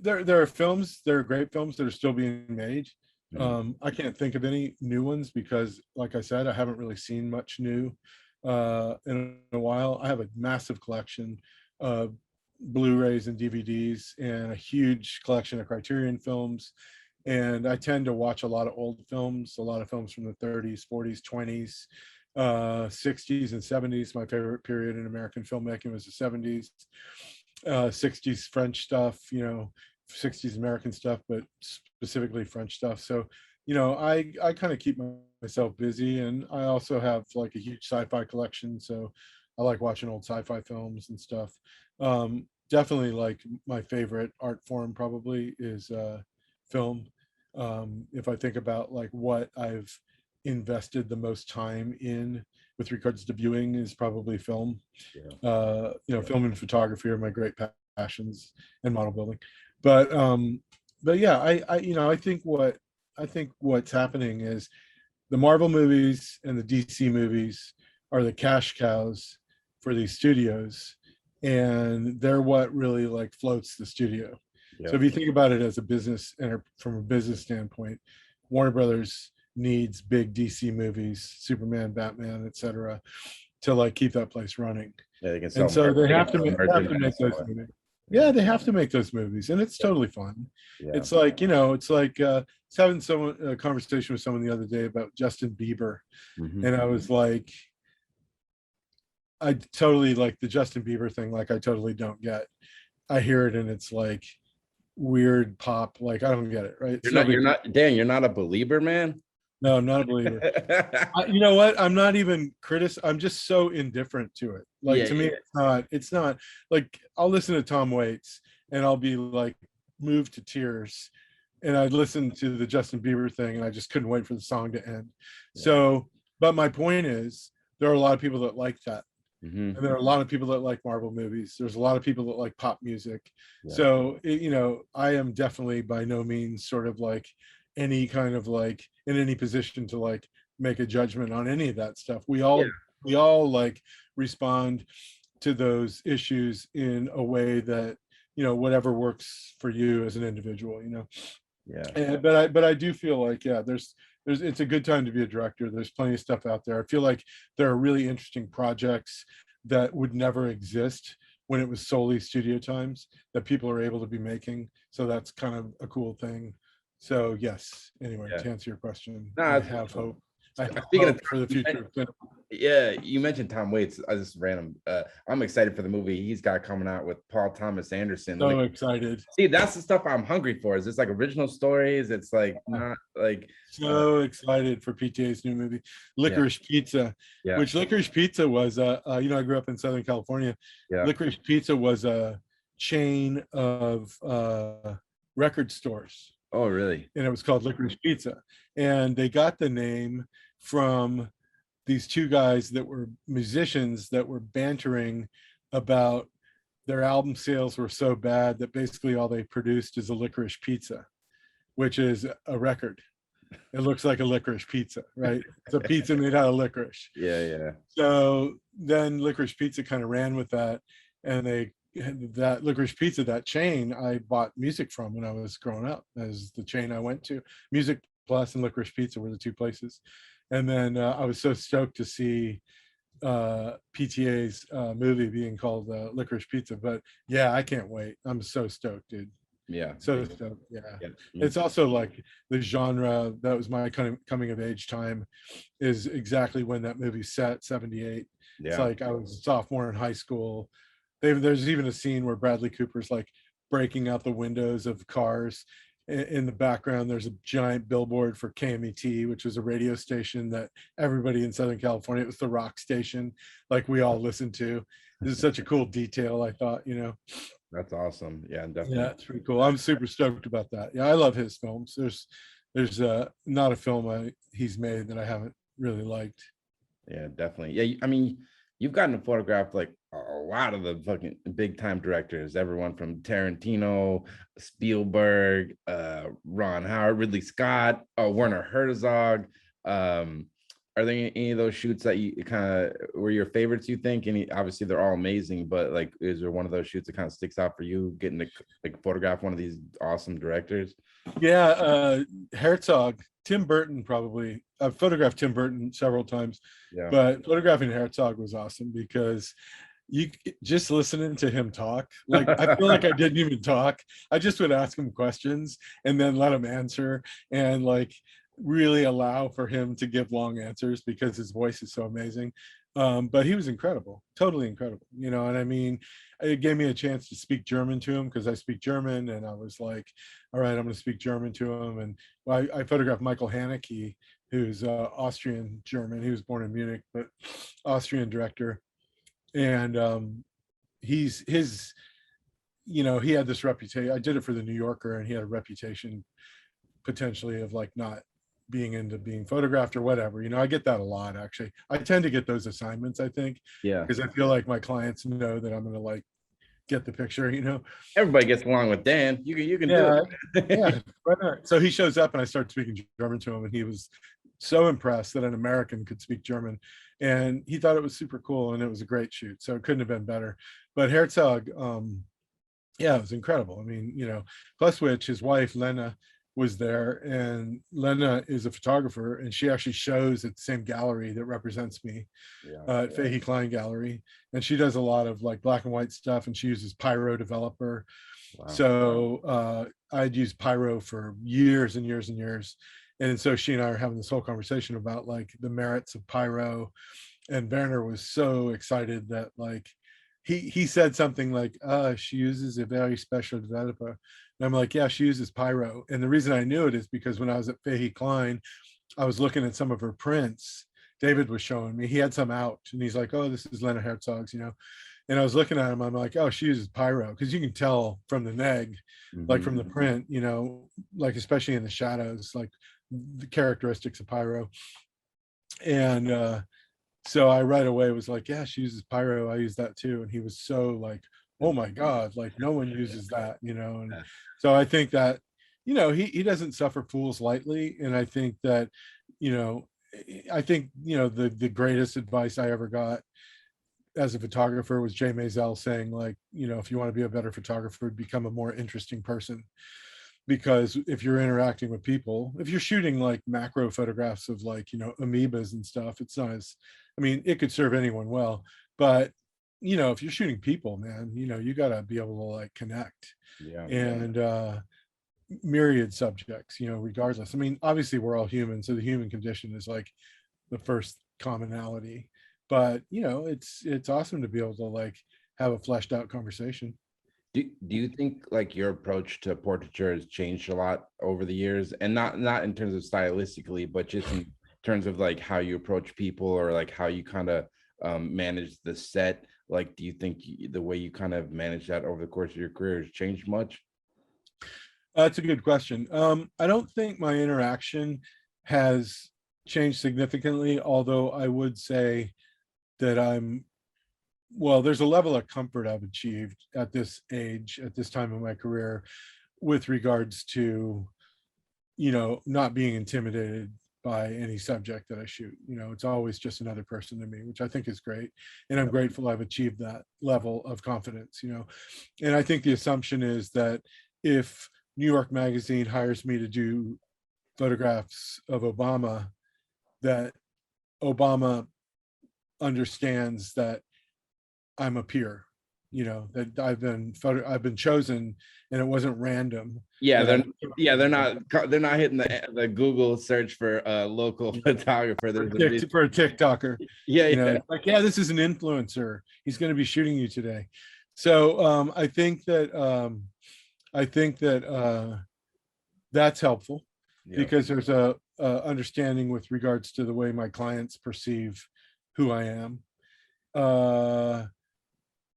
there are great films that are still being made. mhm. I can't think of any new ones because, like I said, I haven't really seen much new in a while. I have a massive collection of Blu-rays and DVDs and a huge collection of Criterion films. And I tend to watch a lot of old films, a lot of films from the 30s, 40s, 20s, 60s, and 70s. My favorite period in American filmmaking was the 70s, 60s French stuff, 60s American stuff, but specifically French stuff. So, I kind of keep myself busy, and I also have like a huge sci-fi collection. So I like watching old sci-fi films and stuff. Definitely like my favorite art form probably is film. If I think about like what I've invested the most time in with regards to viewing is probably film. Yeah. Film and photography are my great passions, and model building. But yeah, I think what's happening is the Marvel movies and the DC movies are the cash cows for these studios, and they're what really like floats the studio. Yeah. So if you think about it as a business and from a business standpoint, Warner Brothers needs big DC movies, Superman, Batman, etc., to like keep that place running. Yeah, they can sell And so they they can have to sell make merchandise. those movies. Yeah. Yeah, they have to make those movies, and it's Yeah. totally fun. Yeah. It's like having a conversation with someone the other day about Justin Bieber, Mhm. and I was like, I totally like the Justin Bieber thing. Like, I totally don't get. I hear it, and it's like weird pop. Like, I don't get it. Right? It's no big. Dan, you're not a believer, man. No, I'm not a believer. You know what? I'm not even I'm just so indifferent to it. Like, Yeah, to me, it's not like I'll listen to Tom Waits and I'll be like moved to tears. And I'd listen to the Justin Bieber thing and I just couldn't wait for the song to end. Yeah. So, but my point is there are a lot of people that like that. Mhm. And there are a lot of people that like Marvel movies. There's a lot of people that like pop music. Yeah. So, I am definitely by no means sort of like any kind of like in any position to like make a judgment on any of that stuff. We all like respond to those issues in a way that, whatever works for you as an individual, Yeah. but I do feel like, yeah, there's it's a good time to be a director. There's plenty of stuff out there. I feel like there are really interesting projects that would never exist when it was solely studio times that people are able to be making. So that's kind of a cool thing. So yes, anyway, Yeah. to answer your question, No, I it's have cool. hope. I have Speaking of hope for the future of cinema. yeah, you mentioned Tom Waits. I just random. I'm excited for the movie he's got coming out with Paul Thomas Anderson. So excited. See, that's the stuff I'm hungry for. Is this like original stories? It's like not like So excited for PTA's new movie, Licorice Pizza, yeah, which Licorice Pizza was, you know, I grew up in Southern California. yeah. Licorice Pizza was a chain of record stores, Oh, really? and it was called Licorice Pizza. And they got the name from these two guys that were musicians that were bantering about their album sales were so bad that basically all they produced is a licorice pizza, which is a record. It looks like a licorice pizza, right? It's a pizza made out of licorice. Yeah, yeah. So then Licorice Pizza kind of ran with that, and that Licorice Pizza, that chain, I bought music from when I was growing up. As the chain I went to, Music Plus and Licorice Pizza were the two places. And then I was so stoked to see PTA's movie being called Licorice Pizza. But yeah, I can't wait. I'm so stoked, dude. Yeah. So stoked. Yeah. Yeah. It's also like the genre that was my kind of coming of age time is exactly when that movie set, 78. Yeah. It's like I was a sophomore in high school. There's even a scene where Bradley Cooper's like breaking out the windows of cars. In the background, there's a giant billboard for KMET, which was a radio station that everybody in Southern California, it was the rock station, like we all listened to. This is such a cool detail, I thought, you know. That's awesome. Yeah, definitely. Yeah, it's pretty cool. I'm super stoked about that. Yeah, I love his films. There's not a film he's made that I haven't really liked. Yeah, definitely. Yeah, I mean, you've gotten to photograph like a lot of the fucking big time directors, everyone from Tarantino, Spielberg, Ron Howard, Ridley Scott, Werner Herzog. Are there any of those shoots that you kind of were your favorites, you think? Obviously they're all amazing, but like, is there one of those shoots that kind of sticks out for you, getting to like photograph one of these awesome directors? Yeah, Herzog, Tim Burton, probably. I've photographed Tim Burton several times, but photographing Herzog was awesome because you just listening to him talk, like I feel like I didn't even talk. I just would ask him questions and then let him answer, and like really allow for him to give long answers because his voice is so amazing. But he was incredible, totally incredible, you know. And I mean, it gave me a chance to speak German to him because I speak German, and I was like, all right, I'm going to speak German to him. And I photographed Michael Haneke, who's Austrian German. He was born in Munich, but Austrian director. And he's his, you know, he had this reputation. I did it for the New Yorker, and he had a reputation potentially of like not being into being photographed or whatever. You know, I get that a lot, actually. I tend to get those assignments, I think. Yeah. Because I feel like my clients know that I'm going to like get the picture, you know. Everybody gets along with Dan. You can do it. Yeah. Why not? So he shows up and I start speaking German to him, and he was so impressed that an American could speak German, and he thought it was super cool, and it was a great shoot. So it couldn't have been better. But Herzog, yeah, it was incredible. I mean, you know, plus which his wife, Lena, was there, and Lena is a photographer, and she actually shows at the same gallery that represents me, at Fahey Klein Gallery, and she does a lot of like black and white stuff, and she uses Pyro Developer. Wow. So I'd used Pyro for years and years and years, and so she and I are having this whole conversation about like the merits of Pyro, and Werner was so excited that like he said something like, she uses a very special developer. And I'm like, yeah, she uses Pyro. And the reason I knew it is because when I was at Fahey Klein, I was looking at some of her prints. David was showing me, he had some out, and he's like, oh, this is Lena Herzog's, you know. And I was looking at him, I'm like, oh, she uses Pyro, because you can tell from the neg, like from the print, you know, like especially in the shadows, like the characteristics of Pyro. And so I right away was like, yeah, she uses Pyro, I use that too. And he was so like, oh my God, like no one uses that, you know. And so I think that, you know, he doesn't suffer fools lightly. And I think that, you know, the greatest advice I ever got as a photographer was Jay Maisel saying, like, you know, if you want to be a better photographer, become a more interesting person. Because if you're interacting with people, if you're shooting like macro photographs of like, you know, amoebas and stuff, it's not as, I mean, it could serve anyone well, but if you're shooting people, man, you got to be able to like connect. Yeah. And myriad subjects, regardless. I mean, obviously we're all human, so the human condition is like the first commonality. But it's awesome to be able to like have a fleshed out conversation. Do you think like your approach to portraiture has changed a lot over the years, and not in terms of stylistically, but just in terms of like how you approach people, or like how you kind of manage the set? Like, do you think the way you kind of manage that over the course of your career has changed much? That's a good question. I don't think my interaction has changed significantly, although I would say that there's a level of comfort I've achieved at this age, at this time of my career, with regards to, not being intimidated by any subject that I shoot. It's always just another person to me, which I think is great. And I'm grateful I've achieved that level of confidence, And I think the assumption is that if New York Magazine hires me to do photographs of Obama, that Obama understands that I'm a peer, that I've been chosen, and it wasn't random. Yeah, they're not hitting the Google search for a local photographer. For a TikToker. Yeah, yeah. It's like, yeah, this is an influencer. He's going to be shooting you today. So I think that that's helpful, because there's a understanding with regards to the way my clients perceive who I am.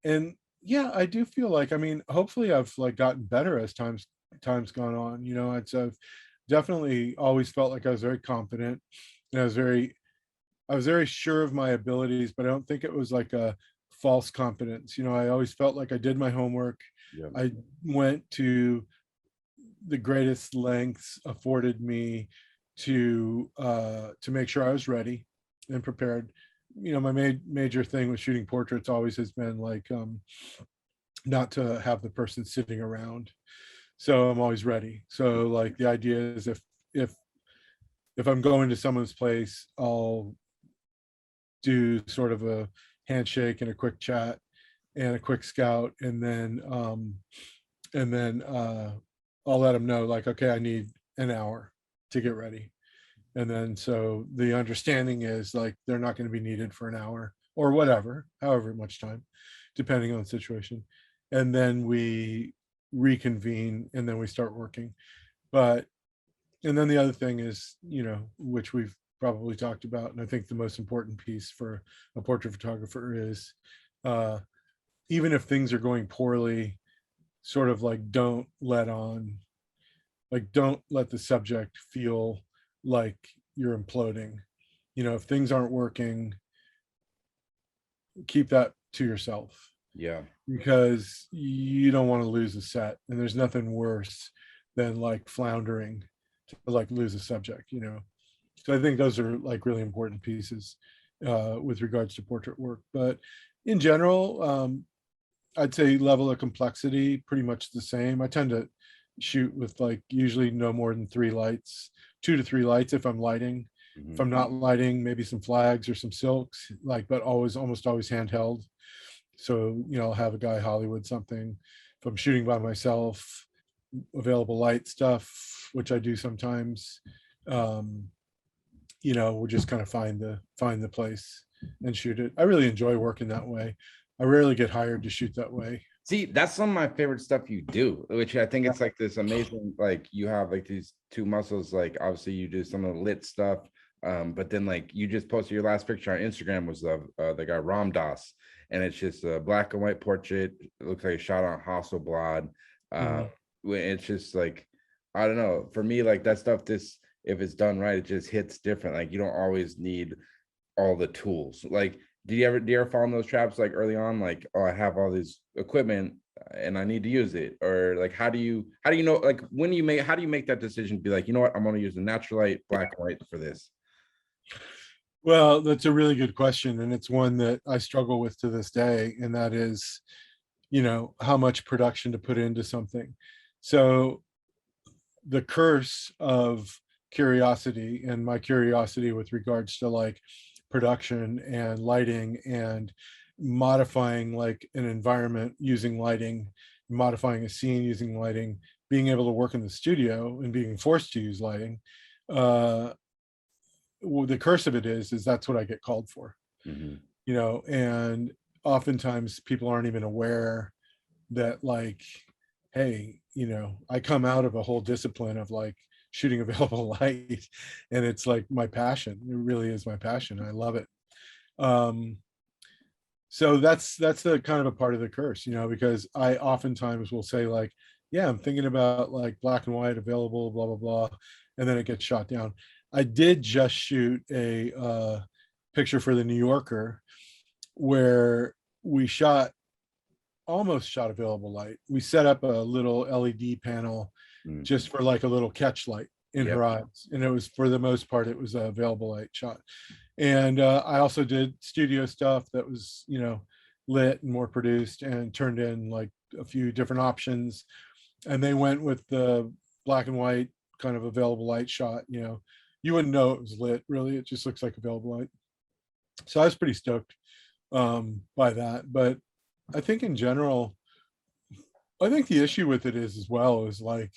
And yeah, I do feel like, I mean, hopefully I've like gotten better as time's gone on. I've definitely always felt like I was very confident, and I was very sure of my abilities, but I don't think it was like a false confidence. I always felt like I did my homework. Yeah. I went to the greatest lengths afforded me to make sure I was ready and prepared. My major thing with shooting portraits always has been like not to have the person sitting around, so I'm always ready. So like the idea is, if I'm going to someone's place, I'll do sort of a handshake and a quick chat and a quick scout, and then I'll let them know, like, okay, I need an hour to get ready. And then so the understanding is like they're not going to be needed for an hour or whatever, however much time, depending on the situation. And then we reconvene, and then we start working. And then the other thing is, which we've probably talked about, and I think the most important piece for a portrait photographer is, even if things are going poorly, sort of like don't let the subject feel like you're imploding. If things aren't working, keep that to yourself. Yeah. Because you don't want to lose a set, and there's nothing worse than like floundering to like lose a subject. So I think those are like really important pieces with regards to portrait work. But in general, I'd say level of complexity pretty much the same. I tend to shoot with like usually no more than 3 lights, 2 to 3 lights if I'm lighting. Mm-hmm. If I'm not lighting, maybe some flags or some silks, like, but almost always handheld. So I'll have a guy Hollywood something. If I'm shooting by myself, available light stuff, which I do sometimes. We'll just kind of find the place and shoot it. I really enjoy working that way. I rarely get hired to shoot that way. See, that's some of my favorite stuff you do, which I think it's like this amazing, like you have like these two muscles, like obviously you do some of the lit stuff, but then like you just posted your last picture on Instagram was of the guy Ram Dass, and it's just a black and white portrait. It looks like a shot on Hasselblad. It's just like, I don't know, for me, like that stuff, if it's done right, it just hits different. Like you don't always need all the tools. Like, do you ever fall in those traps like early on, like, oh, I have all this equipment and I need to use it? Or like how do you know, like how do you make that decision to be like, you know what, I'm going to use the natural light, black and white for this? Well, that's a really good question, and it's one that I struggle with to this day, and that is, how much production to put into something. So the curse of curiosity, and my curiosity with regards to like production and lighting and modifying like an environment using lighting, modifying a scene using lighting, being able to work in the studio and being forced to use lighting. Well, the curse of it is that's what I get called for, you know, and oftentimes people aren't even aware that, like, hey, you know, I come out of a whole discipline of like shooting available light, and it's like my passion. It really is my passion. I love it. So that's the kind of a part of the curse, you know, because I oftentimes will say like, yeah, I'm thinking about like black and white available, blah blah blah, and then it gets shot down. I did just shoot a picture for the New Yorker where we almost shot available light. We set up a little LED panel just for like a little catch light in her eyes, and it was, for the most part, it was a available light shot. And I also did studio stuff that was, you know, lit and more produced, and turned in like a few different options, and they went with the black and white kind of available light shot. You know, you wouldn't know it was lit, really. It just looks like available light. So I was pretty stoked by that. But I think in general, I think the issue with it is, as well, is like,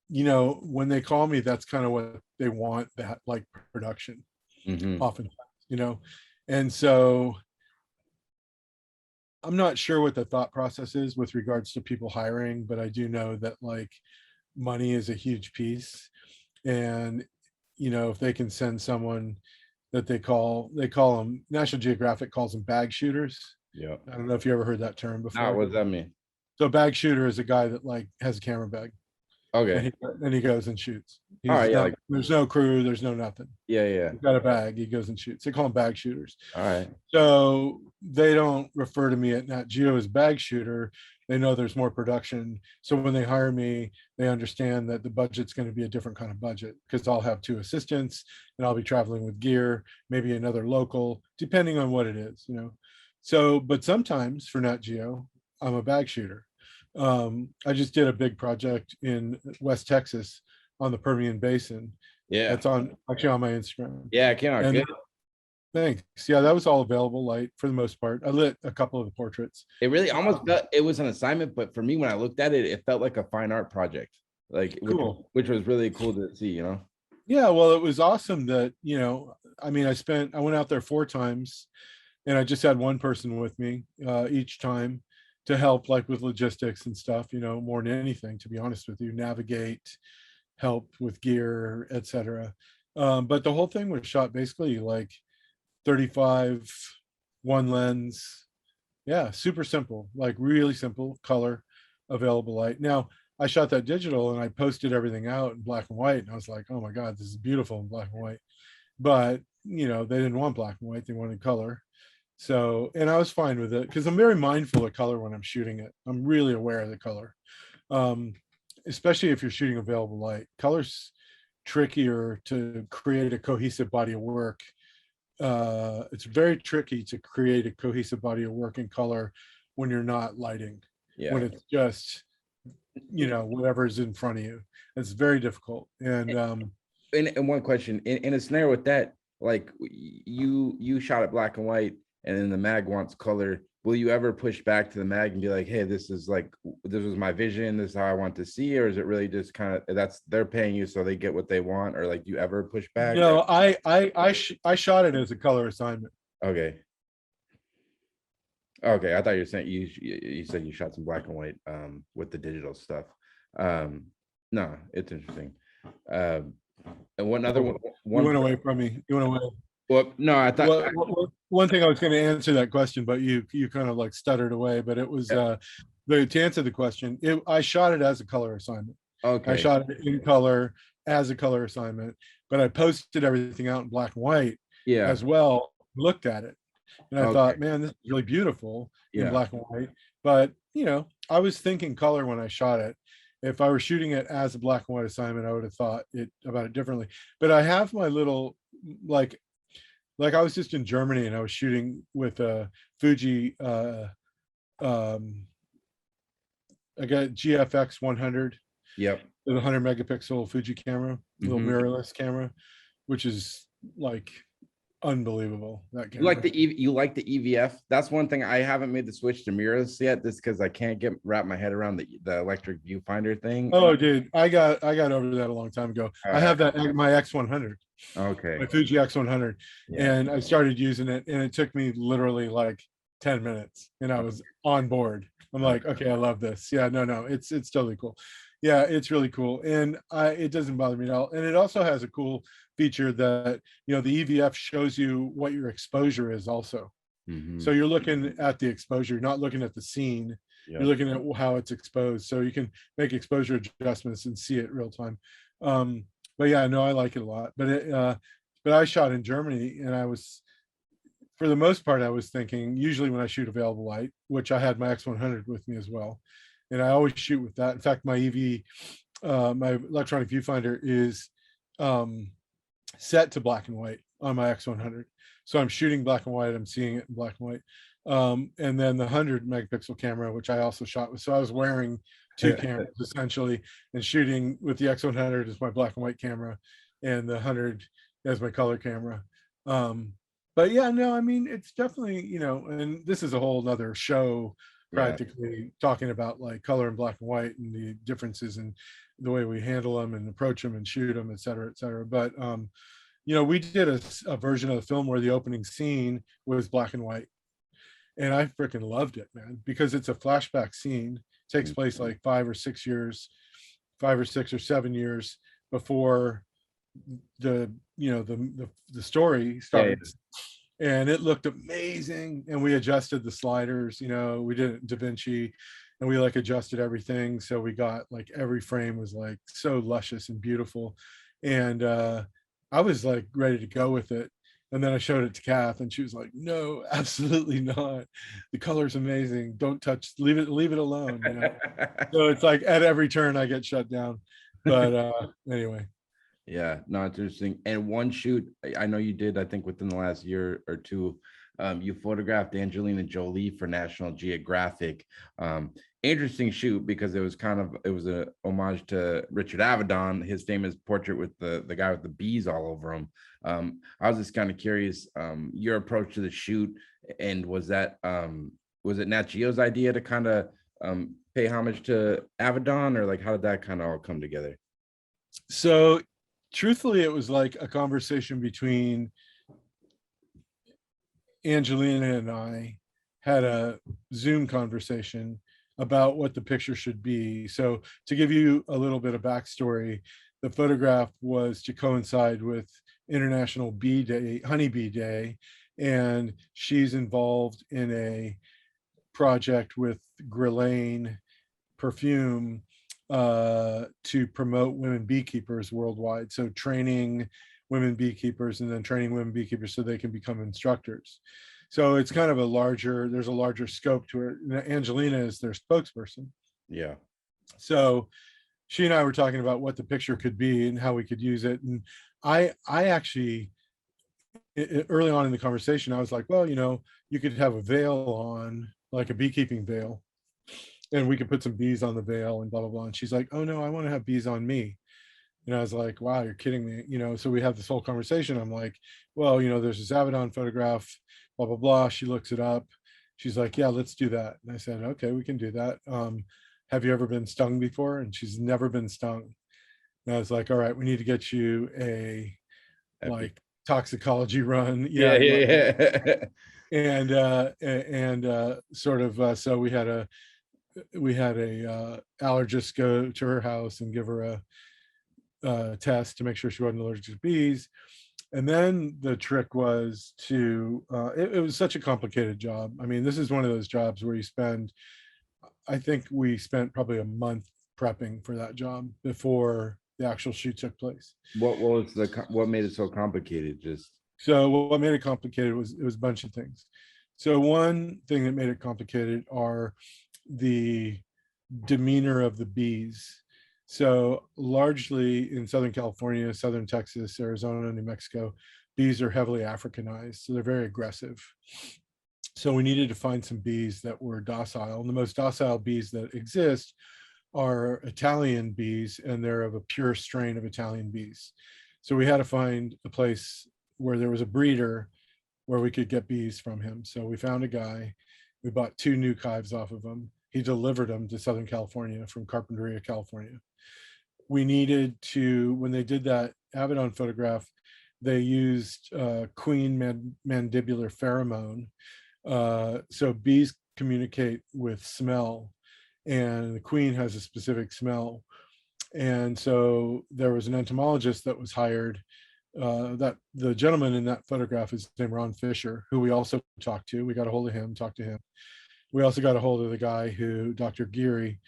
you know, when they call me, that's kind of what they want, that like production, oftentimes, you know. And so I'm not sure what the thought process is with regards to people hiring, but I do know that like money is a huge piece. And, you know, if they can send someone that they call them, National Geographic calls them bag shooters. Yeah. I don't know if you ever heard that term before. What does that mean? So bag shooter is a guy that like has a camera bag. Okay. And he goes and shoots. He's all right. not, there's no crew. There's no nothing. Yeah. He's got a bag. He goes and shoots. They call them bag shooters. All right. So they don't refer to me at Nat Geo as bag shooter. They know there's more production. So when they hire me, they understand that the budget's going to be a different kind of budget, because I'll have 2 assistants and I'll be traveling with gear, maybe another local, depending on what it is, you know. So, but sometimes for Nat Geo, I'm a bag shooter. I just did a big project in West Texas on the Permian Basin. Yeah. That's actually on my Instagram. Yeah, it came out good. Thanks. Yeah, that was all available light for the most part. I lit a couple of the portraits. It really almost felt it was an assignment, but for me, when I looked at it, it felt like a fine art project. Like, cool. which was really cool to see, you know? Yeah, well, it was awesome that, you know, I mean, I went out there 4 times, and I just had one person with me each time to help, like, with logistics and stuff, you know, more than anything, to be honest with you, navigate, help with gear, etc. But the whole thing was shot basically like 35, one lens. Yeah, super simple, like really simple, color, available light. Now, I shot that digital and I posted everything out in black and white, and I was like, oh my God, this is beautiful in black and white. But, you know, they didn't want black and white, they wanted color. So, and I was fine with it, because I'm very mindful of color when I'm shooting it. I'm really aware of the color. Especially if you're shooting available light. Color's trickier to create a cohesive body of work. It's very tricky to create a cohesive body of work in color when you're not lighting. Yeah. When it's just, you know, whatever's in front of you. It's very difficult. And one question, in a scenario with that, like you shot it black and white, and then the mag wants color. Will you ever push back to the mag and be like, hey, this was my vision, this is how I want to see? Or is it really just kind of, they're paying you so they get what they want? Or like, do you ever push back? No, I shot it as a color assignment. Okay. I thought you were saying you said you shot some black and white with the digital stuff. No, it's interesting. And one other one. You went away from me. You went away. Well, no, I thought one thing I was going to answer that question, but you kind of like stuttered away. But it was to answer the question. I shot it as a color assignment. Okay. I shot it in color as a color assignment, but I posted everything out in black and white as well. Looked at it, and I thought, man, this is really beautiful in black and white. But, you know, I was thinking color when I shot it. If I were shooting it as a black and white assignment, I would have thought about it differently. But I have my little, like I was just in Germany and I was shooting with a Fuji, I got GFX 100. Yep. With a 100 megapixel Fuji camera, little mirrorless camera, which is like unbelievable. That You camera. like the EVF? That's one thing I haven't made the switch to mirrorless yet, just because I can't wrap my head around the electric viewfinder thing. Oh, dude, I got over that a long time ago. I have that my X100. Okay. My Fuji X100, Yeah. and I started using it, and it took me literally like 10 minutes, and I was on board. I'm like, okay, I love this. Yeah, no, it's totally cool. Yeah, it's really cool, and it doesn't bother me at all. And it also has a cool feature that, you know, the EVF shows you what your exposure is also. So you're looking at the exposure, you're not looking at the scene. You're looking at how it's exposed, so you can make exposure adjustments and see it real time. But yeah, no, I like it a lot. But I shot in Germany, and I was, for the most part, I was thinking, usually when I shoot available light, which I had my X100 with me as well, and I always shoot with that. In fact, my my electronic viewfinder is set to black and white on my X100. So I'm shooting black and white, I'm seeing it in black and white. And then the 100 megapixel camera, which I also shot with. So I was wearing two cameras essentially, and shooting with the X100 as my black and white camera, and the 100 as my color camera. But yeah, no, I mean, it's definitely, you know, and this is a whole nother show practically, talking about like color and black and white and the differences in the way we handle them and approach them and shoot them, et cetera, et cetera. But you know, we did a version of the film where the opening scene was black and white, and I freaking loved it, man, because it's a flashback scene. It takes place like 5 or 6 years, 5 or 6 or 7 years before the, you know, the story starts. And it looked amazing, and we adjusted the sliders, you know, we did it in Da Vinci, and we like adjusted everything, so we got like every frame was like so luscious and beautiful. And I was like ready to go with it, and then I showed it to Kath, and she was like, no, absolutely not, the color's amazing, don't touch, leave it alone, you know. So it's like at every turn I get shut down. But anyway. Yeah, no, it's interesting. And one shoot, I know you did, I think within the last year or two, you photographed Angelina Jolie for National Geographic. Interesting shoot, because it was a homage to Richard Avedon, his famous portrait with the guy with the bees all over him. I was just kind of curious, your approach to the shoot, and was it Nat Geo's idea to kind of pay homage to Avedon, or like how did that kind of all come together? So truthfully, it was like a conversation between Angelina and I, had a Zoom conversation about what the picture should be. So to give you a little bit of backstory, the photograph was to coincide with International Bee Day, Honeybee Day, and she's involved in a project with Guerlain perfume to promote women beekeepers worldwide. So training women beekeepers, and then training women beekeepers so they can become instructors. So it's kind of there's a larger scope to it. Angelina is their spokesperson. Yeah. So she and I were talking about what the picture could be and how we could use it. And I actually, early on in the conversation, I was like, well, you know, you could have a veil on, like a beekeeping veil, and we could put some bees on the veil and blah, blah, blah. And she's like, oh no, I want to have bees on me. And I was like, wow, you're kidding me. You know, so we have this whole conversation. I'm like, well, you know, there's this Avedon photograph, blah, blah, blah. She looks it up. She's like, yeah, let's do that. And I said, okay, we can do that. Have you ever been stung before? And she's never been stung. And I was like, all right, we need to get you a like toxicology run. Yeah. And sort of, so we had a allergist go to her house and give her a test to make sure she wasn't allergic to bees. And then the trick was to it was such a complicated job. I mean, this is one of those jobs where I think we spent probably a month prepping for that job before the actual shoot took place. What made it so complicated? So what made it complicated was, it was a bunch of things. So one thing that made it complicated are the demeanor of the bees. So largely in Southern California, Southern Texas, Arizona, New Mexico, bees are heavily Africanized. So they're very aggressive. So we needed to find some bees that were docile. And the most docile bees that exist are Italian bees, and they're of a pure strain of Italian bees. So we had to find a place where there was a breeder where we could get bees from him. So we found a guy. We bought 2 nuke hives off of him. He delivered them to Southern California from Carpinteria, California. We needed to, when they did that Avedon photograph, they used queen mandibular pheromone. So bees communicate with smell, and the queen has a specific smell. And so there was an entomologist that was hired. That the gentleman in that photograph is named Ron Fisher, who we also talked to. We got a hold of him, talked to him. We also got a hold of the guy who, Dr. Gary,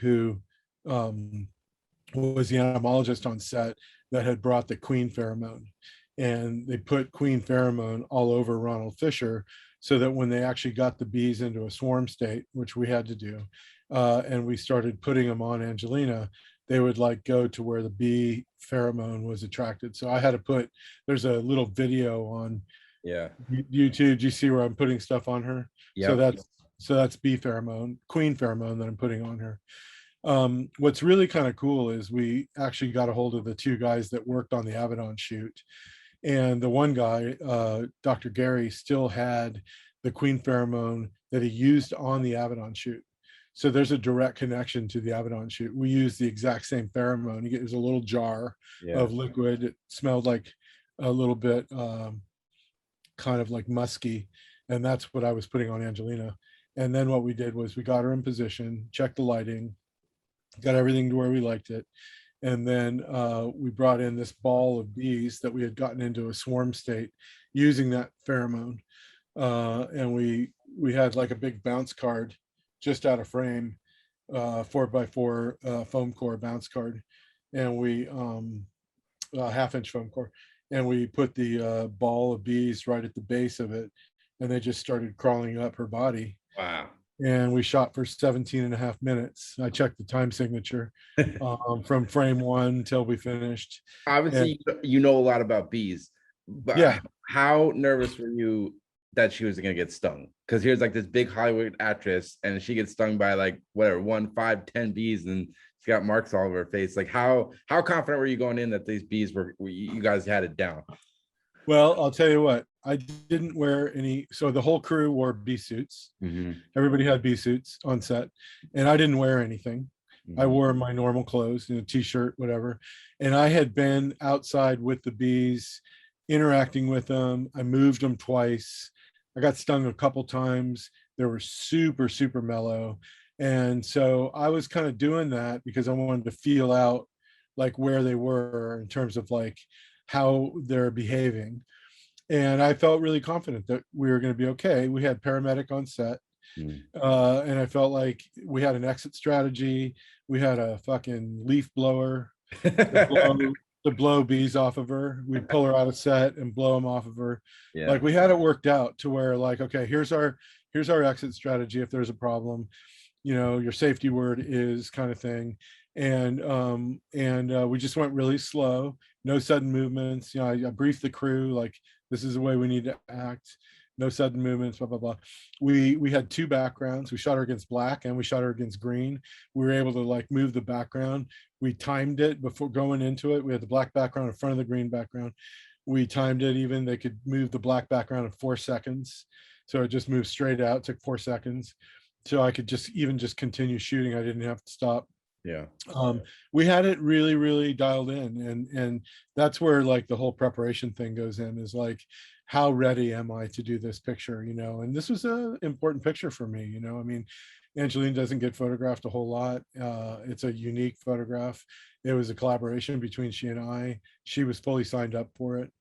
who was the entomologist on set that had brought the queen pheromone. And they put queen pheromone all over Ronald Fisher so that when they actually got the bees into a swarm state, which we had to do, and we started putting them on Angelina, they would like go to where the bee pheromone was attracted. So I had to put, there's a little video on YouTube. Do you see where I'm putting stuff on her? Yeah. So that's bee pheromone, queen pheromone that I'm putting on her. What's really kind of cool is we actually got a hold of the 2 guys that worked on the Avedon shoot. And the one guy, Dr. Gary, still had the queen pheromone that he used on the Avedon shoot. So there's a direct connection to the Avedon shoot. We used the exact same pheromone. It was a little jar of liquid. It smelled like a little bit kind of like musky. And that's what I was putting on Angelina. And then what we did was we got her in position, checked the lighting, got everything to where we liked it. And then we brought in this ball of bees that we had gotten into a swarm state using that pheromone. And we had like a big bounce card just out of frame, 4x4 foam core bounce card. And we, 1/2-inch foam core. And we put the ball of bees right at the base of it. And they just started crawling up her body. Wow. And we shot for 17.5 minutes. I checked the time signature from frame 1 till we finished. Obviously, you know a lot about bees, but how nervous were you that she was going to get stung? Because here's like this big Hollywood actress and she gets stung by like whatever, 1, 5, 10 bees and she got marks all over her face. Like how confident were you going in that these bees were, you guys had it down? Well, I'll tell you what, I didn't wear any. So the whole crew wore bee suits. Mm-hmm. Everybody had bee suits on set, and I didn't wear anything. Mm-hmm. I wore my normal clothes, t-shirt, whatever. And I had been outside with the bees, interacting with them. I moved them twice. I got stung a couple times. They were super, super mellow. And so I was kind of doing that because I wanted to feel out like where they were in terms of like how they're behaving. And I felt really confident that we were going to be okay. We had paramedic on set. And I felt like we had an exit strategy. We had a fucking leaf blower to blow bees off of her. We'd pull her out of set and blow them off of her. Yeah. Like we had it worked out to where like, okay, here's our exit strategy if there's a problem. Your safety word is kind of thing. And we just went really slow, no sudden movements. I briefed the crew, like, this is the way we need to act, no sudden movements, blah, blah, blah. We had 2 backgrounds. We shot her against black and we shot her against green. We were able to like move the background. We timed it before going into it. We had the black background in front of the green background. We timed it even, they could move the black background in 4 seconds. So it just moved straight out, took 4 seconds. So I could just continue shooting. I didn't have to stop. Yeah. We had it really, really dialed in. And that's where like the whole preparation thing goes in, is like, how ready am I to do this picture? And this was an important picture for me. I mean, Angelina doesn't get photographed a whole lot. It's a unique photograph. It was a collaboration between she and I. She was fully signed up for it.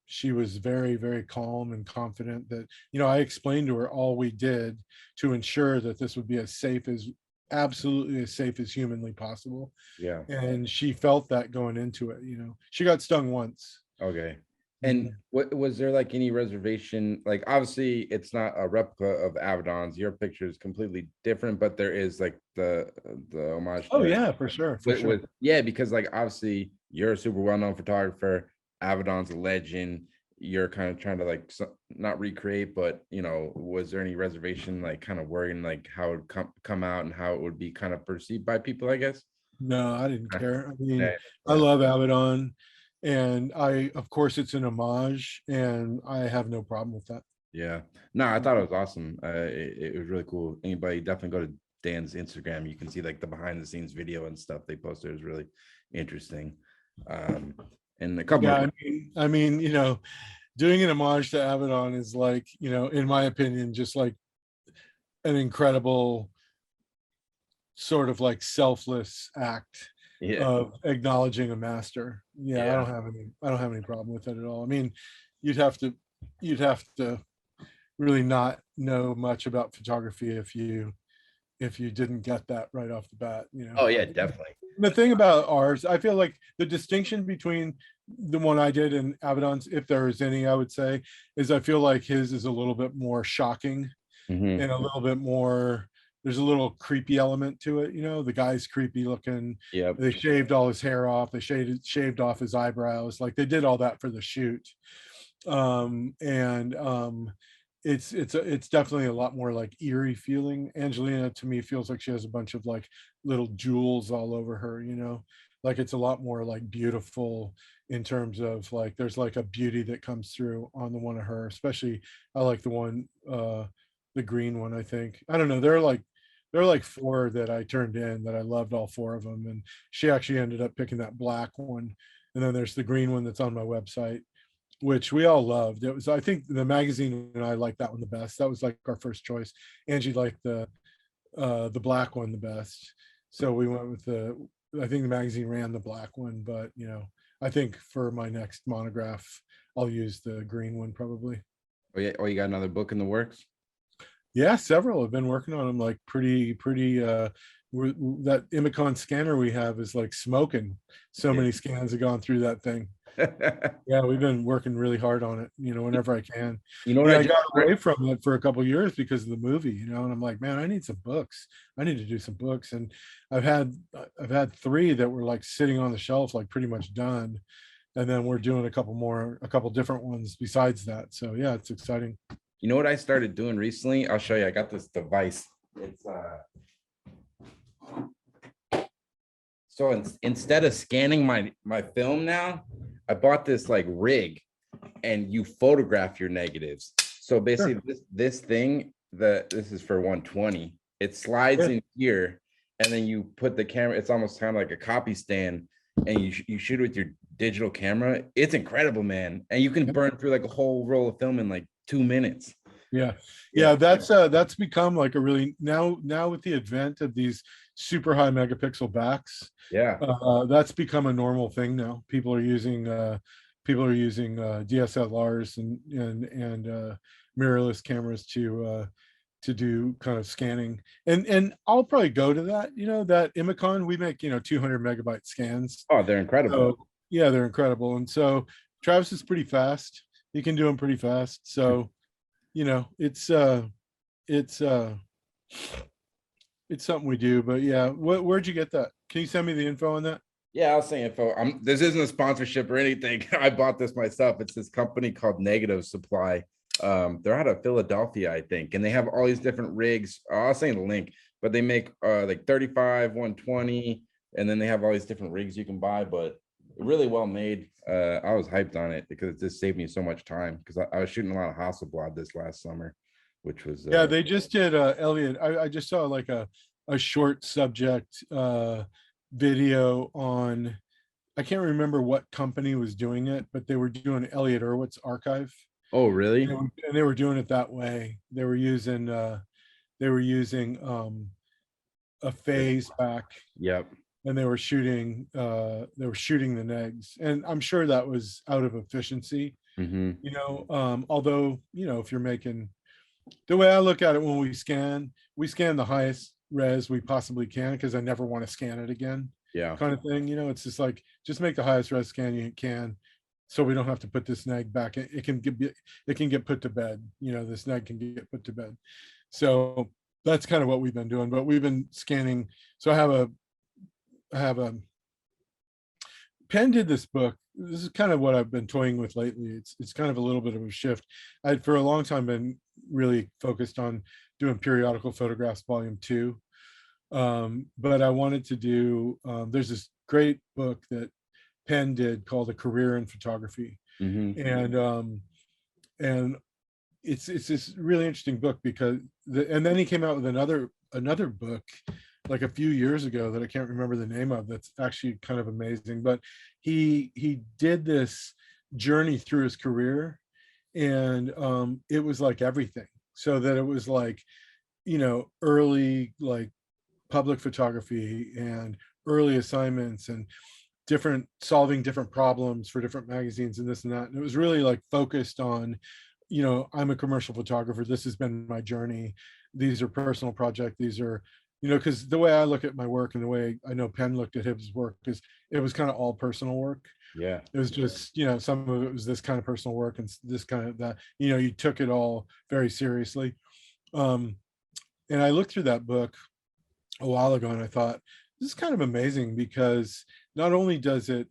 She was very, very calm and confident that, I explained to her all we did to ensure that this would be absolutely as safe as humanly possible. Yeah. And she felt that going into it. She got stung once. Okay. And what was there like any reservation? Like obviously it's not a replica of Avedon's. Your picture is completely different, but there is like the homage. Oh yeah, for sure. Yeah, because like obviously you're a super well-known photographer. Avedon's a legend. You're kind of trying to like not recreate, but was there any reservation, like kind of worrying like how it would come out and how it would be kind of perceived by people, I guess? No, I didn't care. I mean, I love Avedon. and of course it's an homage, and I have no problem with that. Yeah, no, I thought it was awesome. It was really cool. Anybody definitely go to Dan's Instagram. You can see like the behind the scenes video and stuff they posted. It was really interesting. And a couple Yeah, I mean, doing an homage to Avedon is like, in my opinion, just like an incredible sort of like selfless act yeah, of acknowledging a master. Yeah, Yeah. I don't have any problem with it at all. I mean, you'd have to really not know much about photography if you didn't get that right off the bat. Oh yeah, definitely. The thing about ours, I feel like the distinction between the one I did and Avedon's, if there is any, I would say, is I feel like his is a little bit more shocking Mhm. and a little bit more, there's a little creepy element to it. The guy's creepy looking. Yep. They shaved all his hair off. They shaved off his eyebrows. Like they did all that for the shoot. And it's definitely a lot more like eerie feeling. Angelina to me feels like she has a bunch of like little jewels all over her, like it's a lot more like beautiful in terms of like there's like a beauty that comes through on the one of her, especially I like the one the green one. I think, I don't know, there are like four that I turned in that I loved, all four of them, and she actually ended up picking that black one. And then there's the green one that's on my website, which we all loved. It was, I think the magazine and I liked that one the best. That was like our first choice. Angie liked the black one the best. So we went with I think the magazine ran the black one, but I think for my next monograph, I'll use the green one probably. Oh yeah. Oh, you got another book in the works? Yeah, several. I've been working on them like pretty, that Imicon scanner we have is like smoking. So Yeah. many scans have gone through that thing. Yeah, we've been working really hard on it, whenever I can. You know what Yeah, I I just got away from it for a couple of years because of the movie, and I'm like, man, I need some books. I need to do some books. And I've had three that were like sitting on the shelf, like pretty much done. And then we're doing a couple different ones besides that. So yeah, it's exciting. You know what I started doing recently? I'll show you. I got this device. It's so instead of scanning my film now, I bought this like rig, and you photograph your negatives. So basically, Sure. this thing, this is for 120. It slides Yeah. in here, and then you put the camera. It's almost kind of like a copy stand, and you shoot with your digital camera. It's incredible, man. And you can burn through like a whole roll of film in like 2 minutes. Yeah, that's become like a really, now with the advent of these super high megapixel backs, Yeah. that's become a normal thing now. People are using DSLRs and mirrorless cameras to do kind of scanning, and I'll probably go to that. That Imicon, we make 200 megabyte scans. Oh, they're incredible. So yeah, they're incredible. And so Travis is pretty fast. He can do them pretty fast. So it's something we do. But yeah, where'd you get that? Can you send me the info on that? Yeah, I'll say info. This isn't a sponsorship or anything. I bought this myself. It's this company called Negative Supply. They're out of Philadelphia, I think, and they have all these different rigs. I'll send the link, but they make like 35, 120, and then they have all these different rigs you can buy, but really well made. I was hyped on it because it just saved me so much time because I was shooting a lot of Hasselblad this last summer, which was Yeah, they just did Elliot. I just saw like a short subject video on, I can't remember what company was doing it, but they were doing Elliot Erwitt's archive. Oh, really? And they were doing it that way. They were using a phase back, Yep. and they were shooting the negs, and I'm sure that was out of efficiency. Although if you're making, the way I look at it, when we scan the highest res we possibly can, because I never want to scan it again, Yeah. kind of thing. It's just like, just make the highest res scan you can, so we don't have to put this neg back. It can get put to bed. This neg can get put to bed. So that's kind of what we've been doing. But we've been scanning. So I have a Penn did this book. This is kind of what I've been toying with lately. It's kind of a little bit of a shift. I'd for a long time been really focused on doing periodical photographs volume 2. But I wanted to do, there's this great book that Penn did called A Career in Photography. And it's this really interesting book because and then he came out with another book like a few years ago that I can't remember the name of, that's actually kind of amazing. But he did this journey through his career, and it was like everything. So that it was like, early like public photography and early assignments and solving different problems for different magazines and this and that. And it was really like focused on, I'm a commercial photographer. This has been my journey. These are personal projects. These are, because the way I look at my work and the way I know Penn looked at his work is it was kind of all personal work. Yeah. It was just, some of it was this kind of personal work and this kind of that, you took it all very seriously. And I looked through that book a while ago and I thought, this is kind of amazing, because not only does it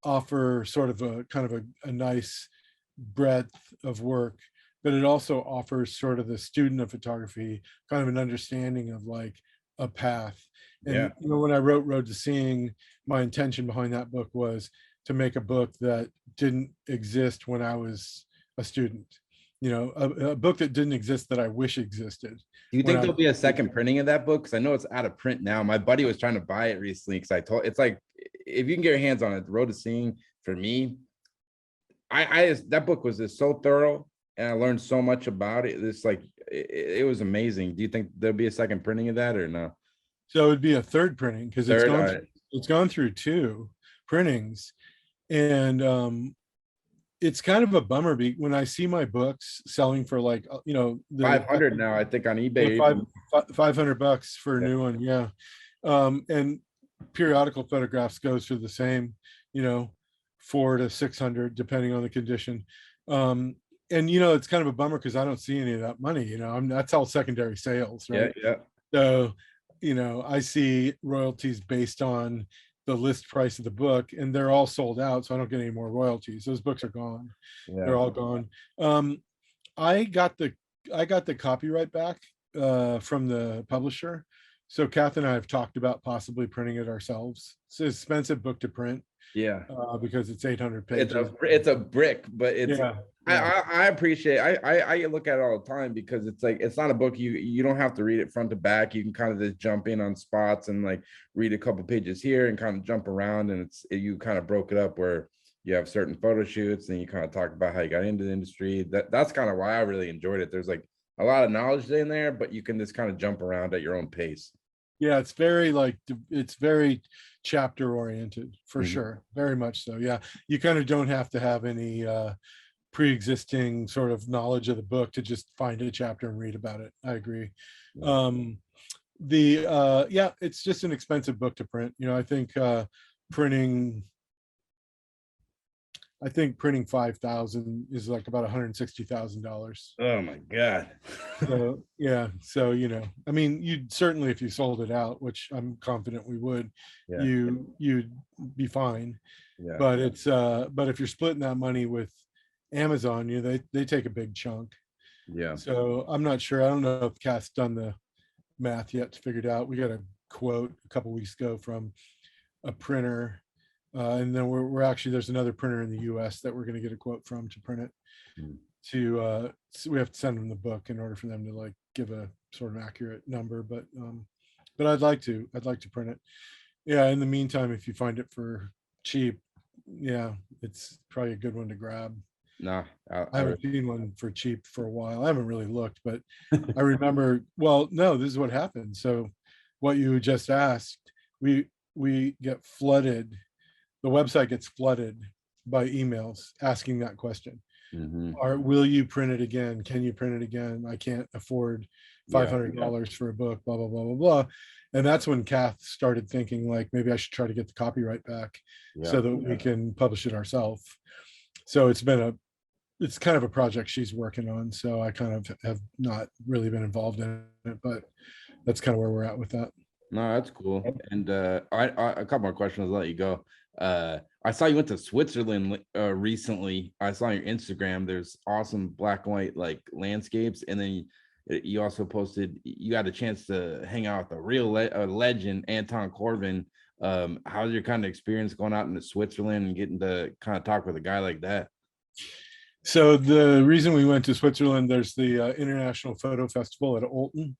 offer sort of a kind of a nice breadth of work, but it also offers sort of the student of photography kind of an understanding of like a path. And when I wrote Road to Seeing, my intention behind that book was to make a book that didn't exist when I was a student, a book that didn't exist that I wish existed. Do you think there'll be a second printing of that book? Because I know it's out of print now. My buddy was trying to buy it recently because it's like, if you can get your hands on it, The Road to Seeing, for me, that book was just so thorough, and I learned so much about it. It's like, it was amazing. Do you think there'll be a second printing of that or no? So it'd be a third printing, because it's gone through 2 printings, and it's kind of a bummer when I see my books selling for like, 500 now, I think, on eBay. $500 for a new one. Yeah. And periodical photographs goes for the same, $400 to $600 depending on the condition. And it's kind of a bummer because I don't see any of that money. That's all secondary sales, right? Yeah. So I see royalties based on the list price of the book, and they're all sold out, so I don't get any more royalties. Those books are gone. They're all gone. I got the copyright back from the publisher, so Kath and I have talked about possibly printing it ourselves. It's an expensive book to print, because it's 800 pages. It's a brick, but it's yeah. I appreciate I look at it all the time, because it's like, it's not a book you don't have to read it front to back. You can kind of just jump in on spots and like read a couple pages here and kind of jump around, and you kind of broke it up where you have certain photo shoots and you kind of talk about how you got into the industry. That's kind of why I really enjoyed it. There's like a lot of knowledge in there, but you can just kind of jump around at your own pace. Yeah, it's very chapter oriented for sure. Very much so. Yeah. You kind of don't have to have any pre-existing sort of knowledge of the book to just find a chapter and read about it. I agree. It's just an expensive book to print. I think printing 5,000 is like about $160,000. Oh my God. So yeah, so I mean, you'd certainly, if you sold it out, which I'm confident we would, you'd be fine. But but if you're splitting that money with Amazon, they take a big chunk. So I'm not sure. I don't know if Kath's done the math yet to figure it out. We got a quote a couple weeks ago from a printer, and then we're actually, there's another printer in the US that we're going to get a quote from to print it. So we have to send them the book in order for them to like give a sort of accurate number, but I'd like to print it. In the meantime, if you find it for cheap, it's probably a good one to grab. No, I haven't seen one for cheap for a while. I haven't really looked, but I remember, well, no, this is what happened. So what you just asked, we get flooded. The website gets flooded by emails asking that question. Will you print it again? Can you print it again? I can't afford $500 for a book, blah, blah, blah, blah, blah. And that's when Kath started thinking like, maybe I should try to get the copyright back so that we can publish it ourselves. So it's kind of a project she's working on. So I kind of have not really been involved in it, but that's kind of where we're at with that. No, that's cool. And I a couple more questions, I'll let you go. I saw you went to Switzerland recently. I saw on your Instagram, there's awesome black and white like landscapes, and then you also posted you got a chance to hang out with a real legend, Anton Corbijn. How's your kind of experience going out into Switzerland and getting to kind of talk with a guy like that? So the reason we went to Switzerland, there's the International Photo Festival at Olten,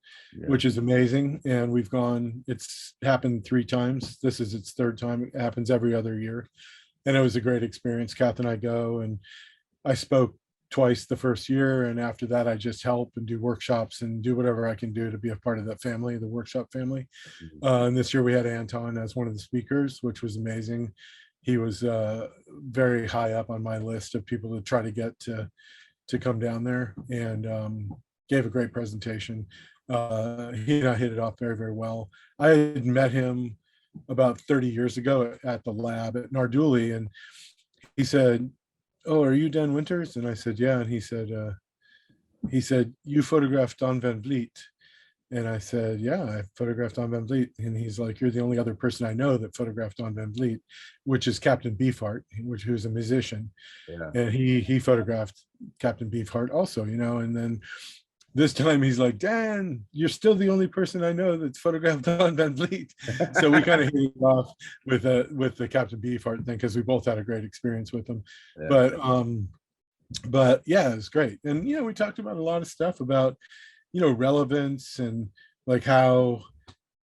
which is amazing. And we've gone, it's happened 3 times. This is its 3rd time. It happens every other year. And it was a great experience. Kath and I go, and I spoke twice the first year. And after that, I just help and do workshops and do whatever I can do to be a part of that family, the workshop family. And this year we had Anton as one of the speakers, which was amazing. He was very high up on my list of people to try to get to come down there, and gave a great presentation. He and I hit it off very, very well. I had met him about 30 years ago at the lab at Narduli, and he said, "Oh, are you Dan Winters?" And I said, "Yeah." And he said, "You photographed Don Van Vliet." And I said, "Yeah, I photographed Don Van Vliet." And he's like, "You're the only other person I know that photographed Don Van Vliet," which is Captain Beefheart, who's a musician. Yeah. And he photographed Captain Beefheart also, And then this time he's like, "Dan, you're still the only person I know that's photographed Don Van Vliet." So we kind of hit it off with the Captain Beefheart thing, because we both had a great experience with him. Yeah. But yeah, it was great. And we talked about a lot of stuff about relevance, and like how